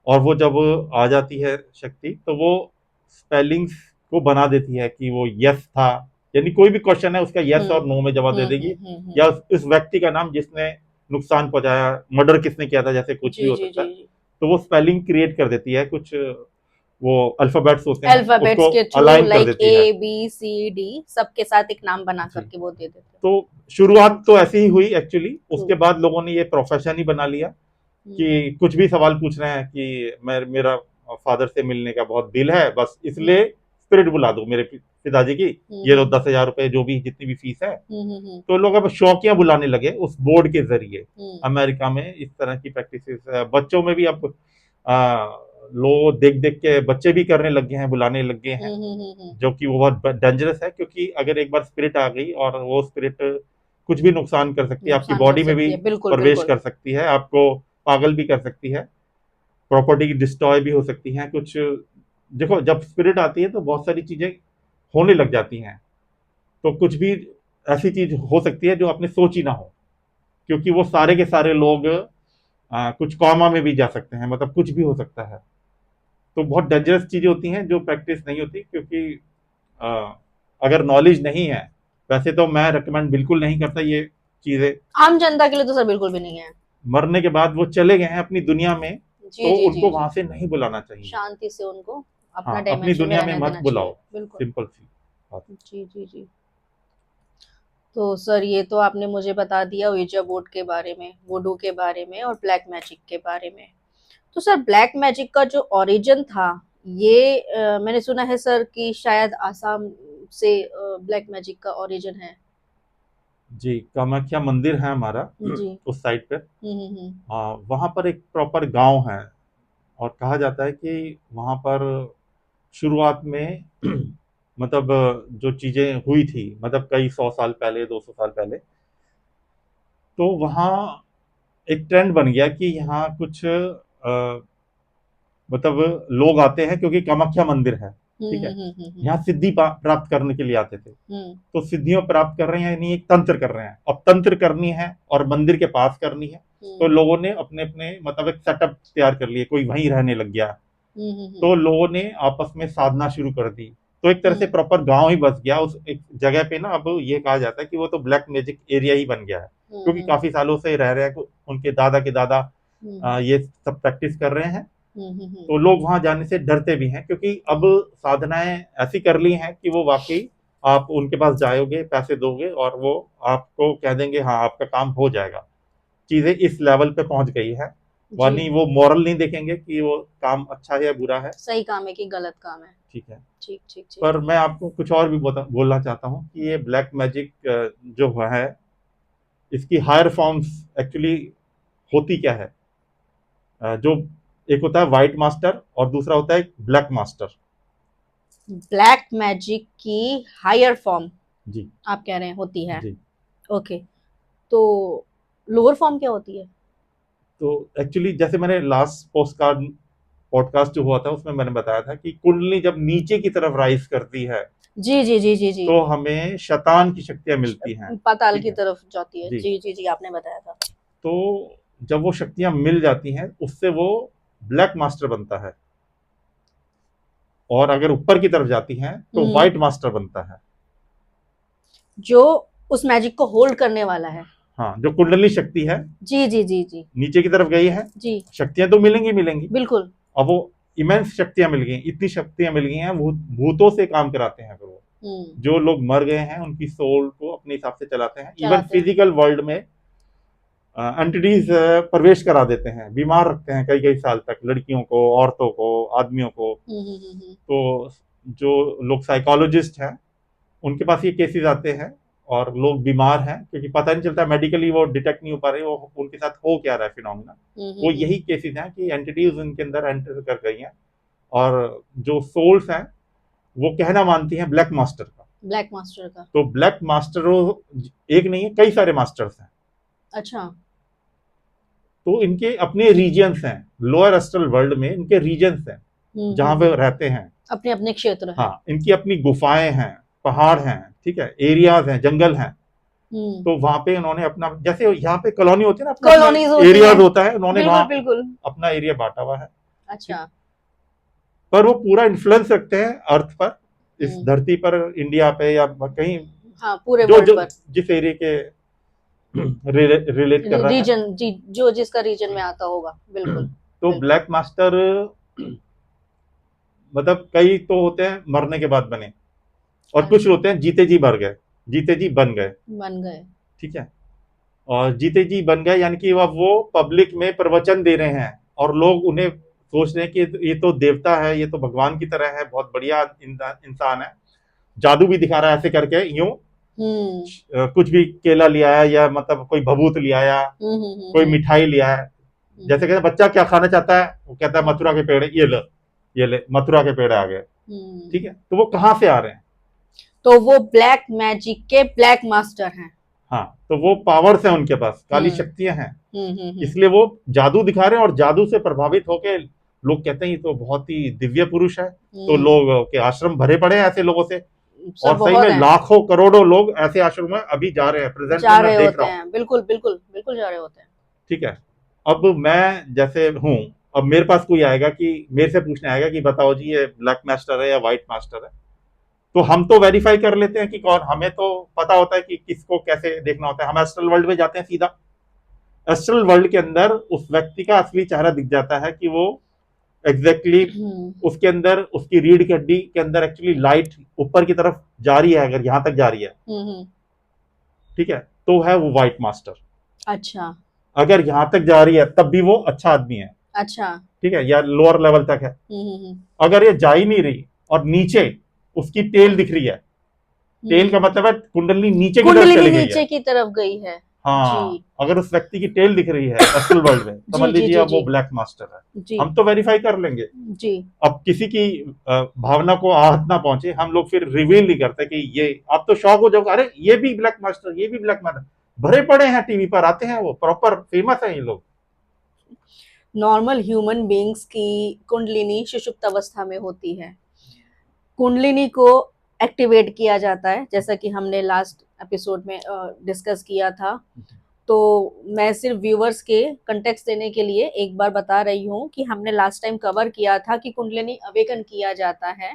S1: और वो जब आ जाती है शक्ति, तो वो स्पेलिंग्स को बना देती है कि वो यस था, यानी कोई भी क्वेश्चन है उसका यस और नो में जवाब दे देगी, या
S2: हम्म।
S1: उस व्यक्ति का नाम जिसने नुकसान पहुंचाया, मर्डर किसने किया था, जैसे कुछ भी
S2: जी
S1: हो
S2: जी
S1: सकता
S2: जी
S1: है।
S2: जी।
S1: तो वो स्पेलिंग क्रिएट कर देती है, कुछ वो अल्फाबेट्स होते हैं
S2: अल्फाबेट्स
S1: उसको
S2: के थ्रू
S1: अलाइन कर
S2: लाइक
S1: देती है।
S2: ABCD सबके साथ एक नाम बना
S1: जी,
S2: करके वो दे देते हैं।
S1: तो शुरुआत तो ऐसी ही हुई एक्चुअली,
S2: ट्रू।
S1: उसके बाद लोगों ने ये प्रोफेशन ही बना लिया कि कुछ भी सवाल पूछ रहे हैं कि मेरा फादर से मिलने का बहुत दिल है, बस इसलिए स्पिरिट बुला दो मेरे पिताजी की, ये लो 10,000 रुपए, जो भी जितनी भी फीस है। तो लोग अब शौकिया बुलाने लगे उस बोर्ड के जरिए। अमेरिका में इस तरह की प्रैक्टिस बच्चों में भी अब लोग देख देख के बच्चे भी करने लग गए हैं, बुलाने लग गए हैं, जो कि वो बहुत डेंजरस है, क्योंकि अगर एक बार स्पिरिट आ गई और वो स्पिरिट कुछ भी नुकसान कर सकती है, आपकी
S2: नुकसान कर
S1: बॉडी में
S2: सकती
S1: भी
S2: है, बिल्कुल
S1: प्रवेश
S2: बिल्कुल।
S1: कर सकती है, आपको पागल भी कर सकती है, प्रॉपर्टी की डिस्ट्रॉय भी हो सकती है कुछ। देखो, जब स्पिरिट आती है तो बहुत सारी चीजें होने लग जाती हैं, तो कुछ भी ऐसी चीज हो सकती है जो आपने सोची ना हो, क्योंकि वो सारे के सारे लोग कुछ कॉमा में भी जा सकते हैं, मतलब कुछ भी हो सकता है। तो बहुत डेंजरस चीजें होती हैं जो प्रैक्टिस नहीं होती, क्योंकि अ, अगर नॉलेज नहीं है, वैसे तो मैं रिकमेंड बिल्कुल नहीं करता ये चीजें।
S2: आम जनता के लिए तो सर बिल्कुल भी नहीं है।
S1: मरने के बाद वो चले गए हैं अपनी दुनिया में,
S2: जी
S1: तो
S2: जी जी
S1: उनको
S2: जी।
S1: वहां से नहीं बुलाना चाहिए।
S2: शांति से उनको अपना
S1: हाँ, अपनी
S2: डायमेंशन में
S1: दुनिया में
S2: रहने
S1: मत
S2: देना
S1: बुलाओ,
S2: चाहिए, बिल्कुल।
S1: सिंपल सी बात।
S2: जी जी जी। तो सर ये तो आपने मुझे बता दिया ouija बोर्ड के बारे में, वुडू के बारे में और ब्लैक मैजिक के बारे में। तो सर ब्लैक मैजिक का जो ओरिजिन था, ये मैंने सुना है सर कि शायद आसाम से ब्लैक मैजिक का ओरिजिन है।
S1: जी, कामाख्या मंदिर है हमारा
S2: जी।
S1: उस साइड पे।
S2: हम्म।
S1: वहाँ पर एक प्रॉपर गांव है, और कहा जाता है कि वहाँ पर शुरुआत में मतलब जो चीजें हुई थी, मतलब कई 100 साल पहले, 200 साल पहले, तो वहाँ एक ट्रेंड बन गया कि यहाँ कुछ मतलब लोग आते हैं, क्योंकि कामाख्या मंदिर है, ठीक है, यहाँ सिद्धि प्राप्त करने के लिए आते थे।
S2: हम्म।
S1: तो सिद्धियों प्राप्त कर रहे हैं, यानी एक तंत्र कर रहे हैं, अब तंत्र करनी है और मंदिर के पास करनी है, तो लोगों ने अपने अपने मतलब एक सेटअप तैयार कर लिए, कोई वहीं रहने लग गया, तो लोगों ने आपस में साधना शुरू कर दी, तो एक तरह से प्रॉपर गांव ही बस गया उस एक जगह पे ना। अब ये कहा जाता है कि वो तो ब्लैक मैजिक एरिया ही बन गया है, क्योंकि काफी सालों से रह रहे हैं, उनके दादा के दादा ये सब प्रैक्टिस कर रहे हैं, तो लोग वहां जाने से डरते भी हैं, क्योंकि अब साधनाएं ऐसी कर ली हैं कि वो वाकई आप उनके पास जाओगे, पैसे दोगे और वो आपको कह देंगे हाँ आपका काम हो जाएगा। चीजें इस लेवल पे पहुंच गई है,
S2: जी।
S1: वानी वो मॉरल नहीं देखेंगे कि वो काम अच्छा है या बुरा है।
S2: सही काम है कि गलत काम है।
S1: ठीक है,
S2: ठीक ठीक ठीक।
S1: पर मैं आपको कुछ और भी बोलना चाहता हूँ कि ये ब्लैक मैजिक जो है, इसकी हायर फॉर्म्स एक्चुअली होती क्या है। जो एक होता है व्हाइट मास्टर और दूसरा होता है ब्लैक मास्टर।
S2: ब्लैक मैजिक की हायर फॉर्म
S1: जी
S2: आप कह रहे हैं होती है।
S1: जी।
S2: ओके। तो लोअर फॉर्म क्या होती है?
S1: तो एक्चुअली जैसे मैंने लास्ट पॉडकास्ट जो हुआ था उसमें मैंने बताया था कि कुंडली जब नीचे की तरफ राइज करती है,
S2: जी जी जी जी जी।
S1: तो हमें शैतान की शक्तियां मिलती हैं।
S2: पाताल
S1: ठीक
S2: की
S1: है
S2: तरफ जाती है,
S1: जी।
S2: जी जी जी, आपने बताया था।
S1: तो जब वो शक्तियां मिल जाती हैं, उससे वो ब्लैक मास्टर बनता है, और अगर ऊपर की तरफ जाती हैं तो व्हाइट मास्टर बनता है।
S2: जो उस मैजिक को होल्ड करने वाला है।
S1: हाँ, जो कुंडली शक्ति है
S2: जी जी जी जी
S1: नीचे की तरफ गई है,
S2: जी।
S1: शक्तियां तो मिलेंगी मिलेंगी।
S2: बिल्कुल।
S1: अब वो इमेंस शक्तियां मिल गई, इतनी शक्तियां मिल गई हैं, भूतों से काम कराते हैं फिर वो। जो लोग मर गए हैं उनकी सोल को अपने हिसाब से चलाते हैं, इवन
S2: चलाते हैं।
S1: फिजिकल वर्ल्ड में एंटिटीज प्रवेश करा देते हैं, बीमार रखते हैं कई कई साल तक, लड़कियों को, औरतों को, आदमियों को। तो जो लोग साइकोलॉजिस्ट हैं उनके पास ये केसेस आते हैं, और लोग बीमार हैं क्योंकि पता नहीं चलता, मेडिकली वो डिटेक्ट नहीं हो पा रहे वो उनके साथ हो क्या रहा है फिनोमिना। वो यही केसेस हैं कि एंटिटीज उनके अंदर एंटर कर गई हैं, और जो सोल्स हैं वो कहना मानती हैं ब्लैक मास्टर का।
S2: ब्लैक मास्टर का।
S1: तो ब्लैक मास्टर एक नहीं है, कई सारे मास्टर्स हैं।
S2: अच्छा।
S1: तो इनके अपने रीजन्स हैं, लोअर एस्ट्रल वर्ल्ड में इनके रीजन्स हैं जहां वे रहते हैं।
S2: अपने अपने क्षेत्र है।
S1: हाँ, इनकी अपनी गुफाएं हैं, पहाड़ हैं, ठीक है, एरियाज हैं, जंगल हैं। तो वहां पे उन्होंने अपना, जैसे यहाँ पे कॉलोनी होती है ना, अपना
S2: कॉलोनीज होती
S1: एरियाज
S2: है।
S1: होता है, उन्होंने
S2: बिल्कुल
S1: वहां
S2: बिल्कुल।
S1: अपना एरिया बांटा हुआ है।
S2: अच्छा।
S1: पर वो पूरा इन्फ्लुएंस रखते हैं अर्थ पर, इस धरती पर, इंडिया पे या कहीं,
S2: हाँ, पूरे
S1: जो
S2: वर्ल्ड
S1: जो
S2: पर।
S1: जिस एरिया के रिलेट कर रहा है।
S2: रीजन जी, जो जिसका रीजन में आता होगा, बिल्कुल।
S1: तो
S2: बिल्कुल।
S1: ब्लैक मास्टर मतलब कई तो होते हैं मरने के बाद बने, और कुछ होते हैं जीते जी मर गए, जीते जी बन गए।
S2: बन गए।
S1: ठीक है, और जीते जी बन गए यानी कि अब वो पब्लिक में प्रवचन दे रहे हैं, और लोग उन्हें सोच रहे हैं कि ये तो देवता है, ये तो भगवान की तरह है, बहुत बढ़िया इंसान है, जादू भी दिखा रहा है, ऐसे करके यूं कुछ भी केला ले आया, या मतलब कोई भभूत ले आया, कोई मिठाई ले आया, जैसे कहते हैं बच्चा क्या खाना चाहता है, वो कहता है मथुरा के पेड़, ये ले मथुरा के पेड़ आ गए। ठीक है, तो वो कहाँ से आ रहे हैं?
S2: तो वो ब्लैक मैजिक के ब्लैक मास्टर हैं।
S1: हाँ, तो वो पावर्स हैं उनके पास, काली शक्तियां हैं, इसलिए वो जादू दिखा रहे हैं, और जादू से प्रभावित होके लोग कहते हैं ये तो बहुत ही दिव्य पुरुष है। तो लोग के आश्रम भरे पड़े हैं ऐसे लोगों से, और सही में लाखों करोड़ों लोग ऐसे आश्रम में अभी जा रहे हैं, प्रेजेंट
S2: जा रहे होते हैं, बिल्कुल बिल्कुल बिल्कुल जा रहे होते हैं।
S1: ठीक है, अब मैं जैसे हूं, अब मेरे पास कोई आएगा कि मेरे से पूछने आएगा कि बताओ जी ये ब्लैक मास्टर है या व्हाइट मास्टर है, तो हम तो वेरीफाई कर लेते हैं कि कौन, हमें तो पता होता है कि किसको कैसे देखना होता है। हम एस्ट्रल वर्ल्ड में जाते हैं सीधा, एस्ट्रल वर्ल्ड के अंदर उस व्यक्ति का असली चेहरा दिख जाता है कि वो एग्जैक्टली उसके अंदर, उसकी रीढ़ की हड्डी के अंदर एक्चुअली लाइट ऊपर की तरफ जा रही है, अगर यहां तक जा रही है, ठीक है, तो है वो व्हाइट मास्टर।
S2: अच्छा,
S1: अगर यहां तक जा रही है तब भी वो अच्छा आदमी है।
S2: अच्छा,
S1: ठीक है, या लोअर लेवल तक है। अगर ये जा ही नहीं रही और नीचे उसकी टेल दिख रही है, टेल का मतलब है कुंडली नीचे की तरफ चली गई है,
S2: नीचे की तरफ गई है।
S1: हाँ, अगर उस व्यक्ति की टेल दिख रही है एस्ट्रल वर्ल्ड में, समझ लीजिए अब वो ब्लैक मास्टर है। हम तो वेरीफाई कर लेंगे जी। अब किसी की भावना को आहत ना पहुंचे, हम लोग फिर रिवील नहीं करते कि ये, आप तो शॉक हो जाओगे, अरे ये भी ब्लैक मास्टर, ये भी ब्लैक मास्टर, भरे पड़े हैं टीवी पर आते हैं, वो प्रॉपर फेमस है ये लोग।
S2: नॉर्मल ह्यूमन बीइंग्स की कुंडलिनी सुषुप्त अवस्था में होती है। कुंडलिनी को एक्टिवेट किया जाता है, जैसा कि हमने लास्ट एपिसोड में डिस्कस किया था। तो मैं सिर्फ व्यूवर्स के कंटेक्स्ट देने के लिए एक बार बता रही हूँ कि हमने लास्ट टाइम कवर किया था कि कुंडलिनी अवेकन किया जाता है।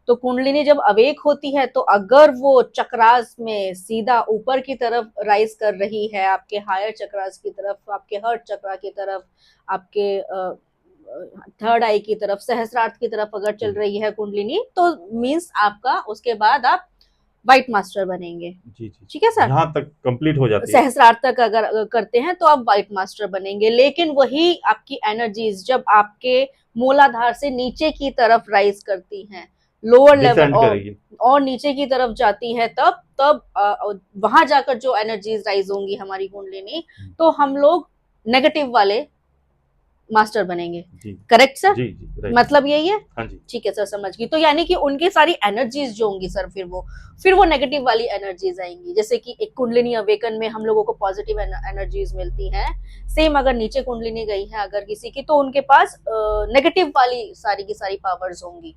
S2: तो कुंडलिनी जब अवेक होती है, तो अगर वो चक्रास में सीधा ऊपर की तरफ राइज कर रही है, आपके हायर चक्रास की तरफ, आपके हर्ट चक्रा की तरफ, आपके थर्ड आई की तरफ, सहस्रार्थ की तरफ अगर चल रही है कुंडलिनी, तो मीन्स आपका उसके बाद आप व्हाइट मास्टर बनेंगे। जी जी, ठीक है सर,
S1: यहाँ तक कंप्लीट हो जाती है।
S2: सहस्रार्थ तक अगर करते हैं तो आप व्हाइट मास्टर बनेंगे। लेकिन वही आपकी एनर्जीज जब आपके मूलाधार से नीचे की तरफ राइज करती हैं, लोअर लेवल और नीचे की तरफ जाती है, तब वहां जाकर जो एनर्जीज राइज होंगी हमारी कुंडलिनी, तो हम लोग नेगेटिव वाले मास्टर बनेंगे। Correct sir? जी, जी, मतलब यही है। हाँ जी, ठीक है सर, समझ गई। तो यानी कि उनकी सारी एनर्जीज जो होंगी सर, फिर वो नेगेटिव वाली एनर्जीज आएंगी। जैसे कि एक कुंडलिनी अवेकन में हम लोगों को पॉजिटिव एनर्जीज मिलती हैं, सेम अगर नीचे कुंडलिनी गई है अगर किसी की, तो उनके पास नेगेटिव वाली सारी की सारी पावर्स होंगी,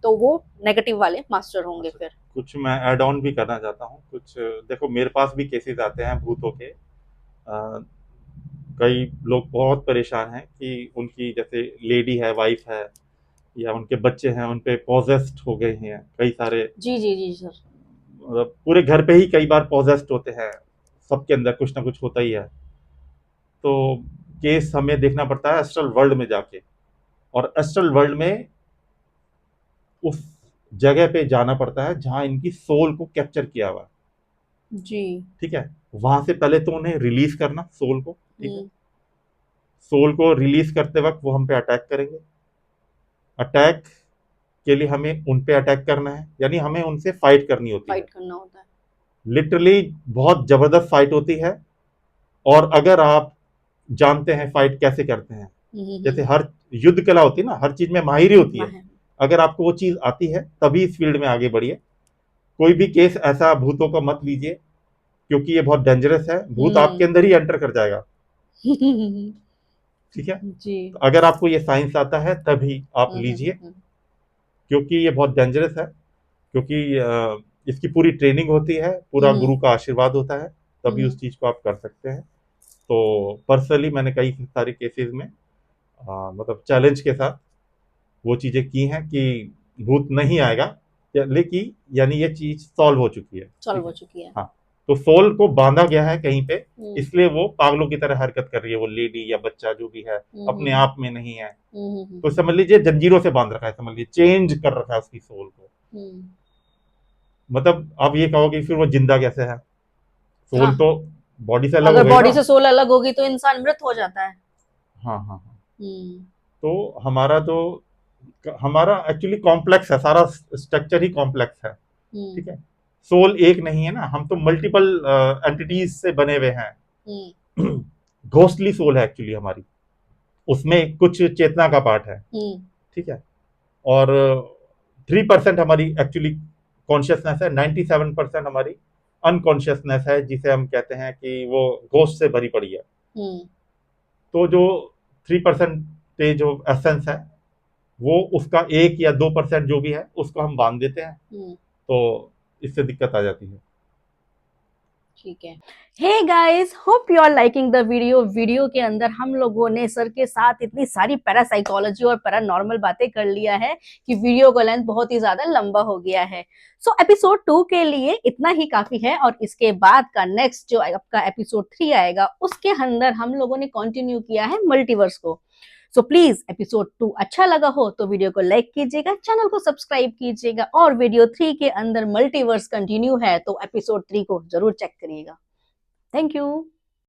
S2: तो वो नेगेटिव वाले मास्टर होंगे। फिर
S1: कुछ मैं ऐड ऑन भी करना चाहता हूँ। कुछ देखो, मेरे पास भी केसेस आते हैं भूतों के। कई लोग बहुत परेशान हैं कि उनकी जैसे लेडी है, वाइफ है, या उनके बच्चे हैं, उन पे पॉजेस्ड हो गए हैं कई सारे।
S2: जी जी जी सर,
S1: मतलब पूरे घर पे ही कई बार पॉजेस्ड होते हैं, सबके अंदर कुछ ना कुछ होता ही है। तो केस हमें देखना पड़ता है एस्ट्रल वर्ल्ड में जाके, और एस्ट्रल वर्ल्ड में उस जगह पे जाना पड़ता है जहां इनकी सोल को कैप्चर किया हुआ जी। ठीक है, वहां से पहले तो उन्हें रिलीज करना सोल को, ठीक है, सोल को रिलीज करते वक्त वो हम पे अटैक करेंगे। अटैक के लिए हमें उन पे अटैक करना है, यानी हमें उनसे फाइट करनी होती है,
S2: फाइट करना होता है।
S1: लिटरली बहुत जबरदस्त फाइट होती है। और अगर आप जानते हैं फाइट कैसे करते हैं, जैसे हर युद्ध कला होती है ना, हर चीज में माहिरी होती है, अगर आपको वो चीज आती है तभी इस फील्ड में आगे बढ़िए। कोई भी केस ऐसा भूतों का मत लीजिए, क्योंकि ये बहुत डेंजरस है, भूत आपके अंदर ही एंटर कर जाएगा। ठीक है जी, तो अगर आपको ये साइंस आता है तभी आप लीजिए, क्योंकि ये बहुत डेंजरस है। क्योंकि इसकी पूरी ट्रेनिंग होती है, पूरा गुरु का आशीर्वाद होता है, तभी उस चीज को आप कर सकते हैं। तो पर्सनली मैंने कई सारे केसेस में मतलब चैलेंज के साथ वो चीजें की हैं कि भूत नहीं आएगा, लेकिन यानी ये चीज सॉल्व हो चुकी है। हाँ, तो सोल को बांधा गया है कहीं पे, इसलिए वो पागलों की तरह हरकत कर रही है। वो लेडी या बच्चा जो भी है अपने आप में नहीं है, तो समझ लीजिए जंजीरों से बांध रखा है, समझ लीजिए चेंज कर रखा है उसकी सोल को। मतलब आप ये कहोगे फिर वो जिंदा कैसे है? सोल तो बॉडी से अलग हो गई, अगर बॉडी से सोल अलग होगी तो इंसान मृत हो जाता है। हाँ हाँ हाँ, तो हमारा एक्चुअली कॉम्प्लेक्स है, सारा स्ट्रक्चर ही कॉम्प्लेक्स है। ठीक है, सोल एक नहीं है ना, हम तो मल्टीपल एंटिटीज से बने हुए हैं। घोस्टली सोल है एक्चुअली हमारी। उसमें कुछ चेतना का पार्ट है, ठीक है। और 3% हमारी एक्चुअली कॉन्शियसनेस है, 97% हमारी अनकॉन्शियसनेस है, जिसे हम कहते हैं कि वो घोस्ट से भरी पड़ी है। तो जो 3% जो एसेंस है, वो उसका 1 या 2% जो भी है उसको हम बांध देते हैं, तो इससे दिक्कत आ जाती है।
S2: ठीक है। Hey guys, hope you are liking the video के अंदर हम लोगों ने सर के साथ इतनी सारी पैरासाइकोलॉजी और पैरानॉर्मल बातें कर लिया है कि वीडियो का लेंथ बहुत ही ज्यादा लंबा हो गया है। सो एपिसोड 2 के लिए इतना ही काफी है, और इसके बाद का नेक्स्ट जो आपका एपिसोड 3 आएगा उसके अंदर हम लोगों ने कंटिन्यू किया है मल्टीवर्स को। सो प्लीज एपिसोड 2 अच्छा लगा हो तो वीडियो को लाइक कीजिएगा, चैनल को सब्सक्राइब कीजिएगा, और वीडियो 3 के अंदर मल्टीवर्स कंटिन्यू है तो एपिसोड 3 को जरूर चेक करिएगा। Thank you.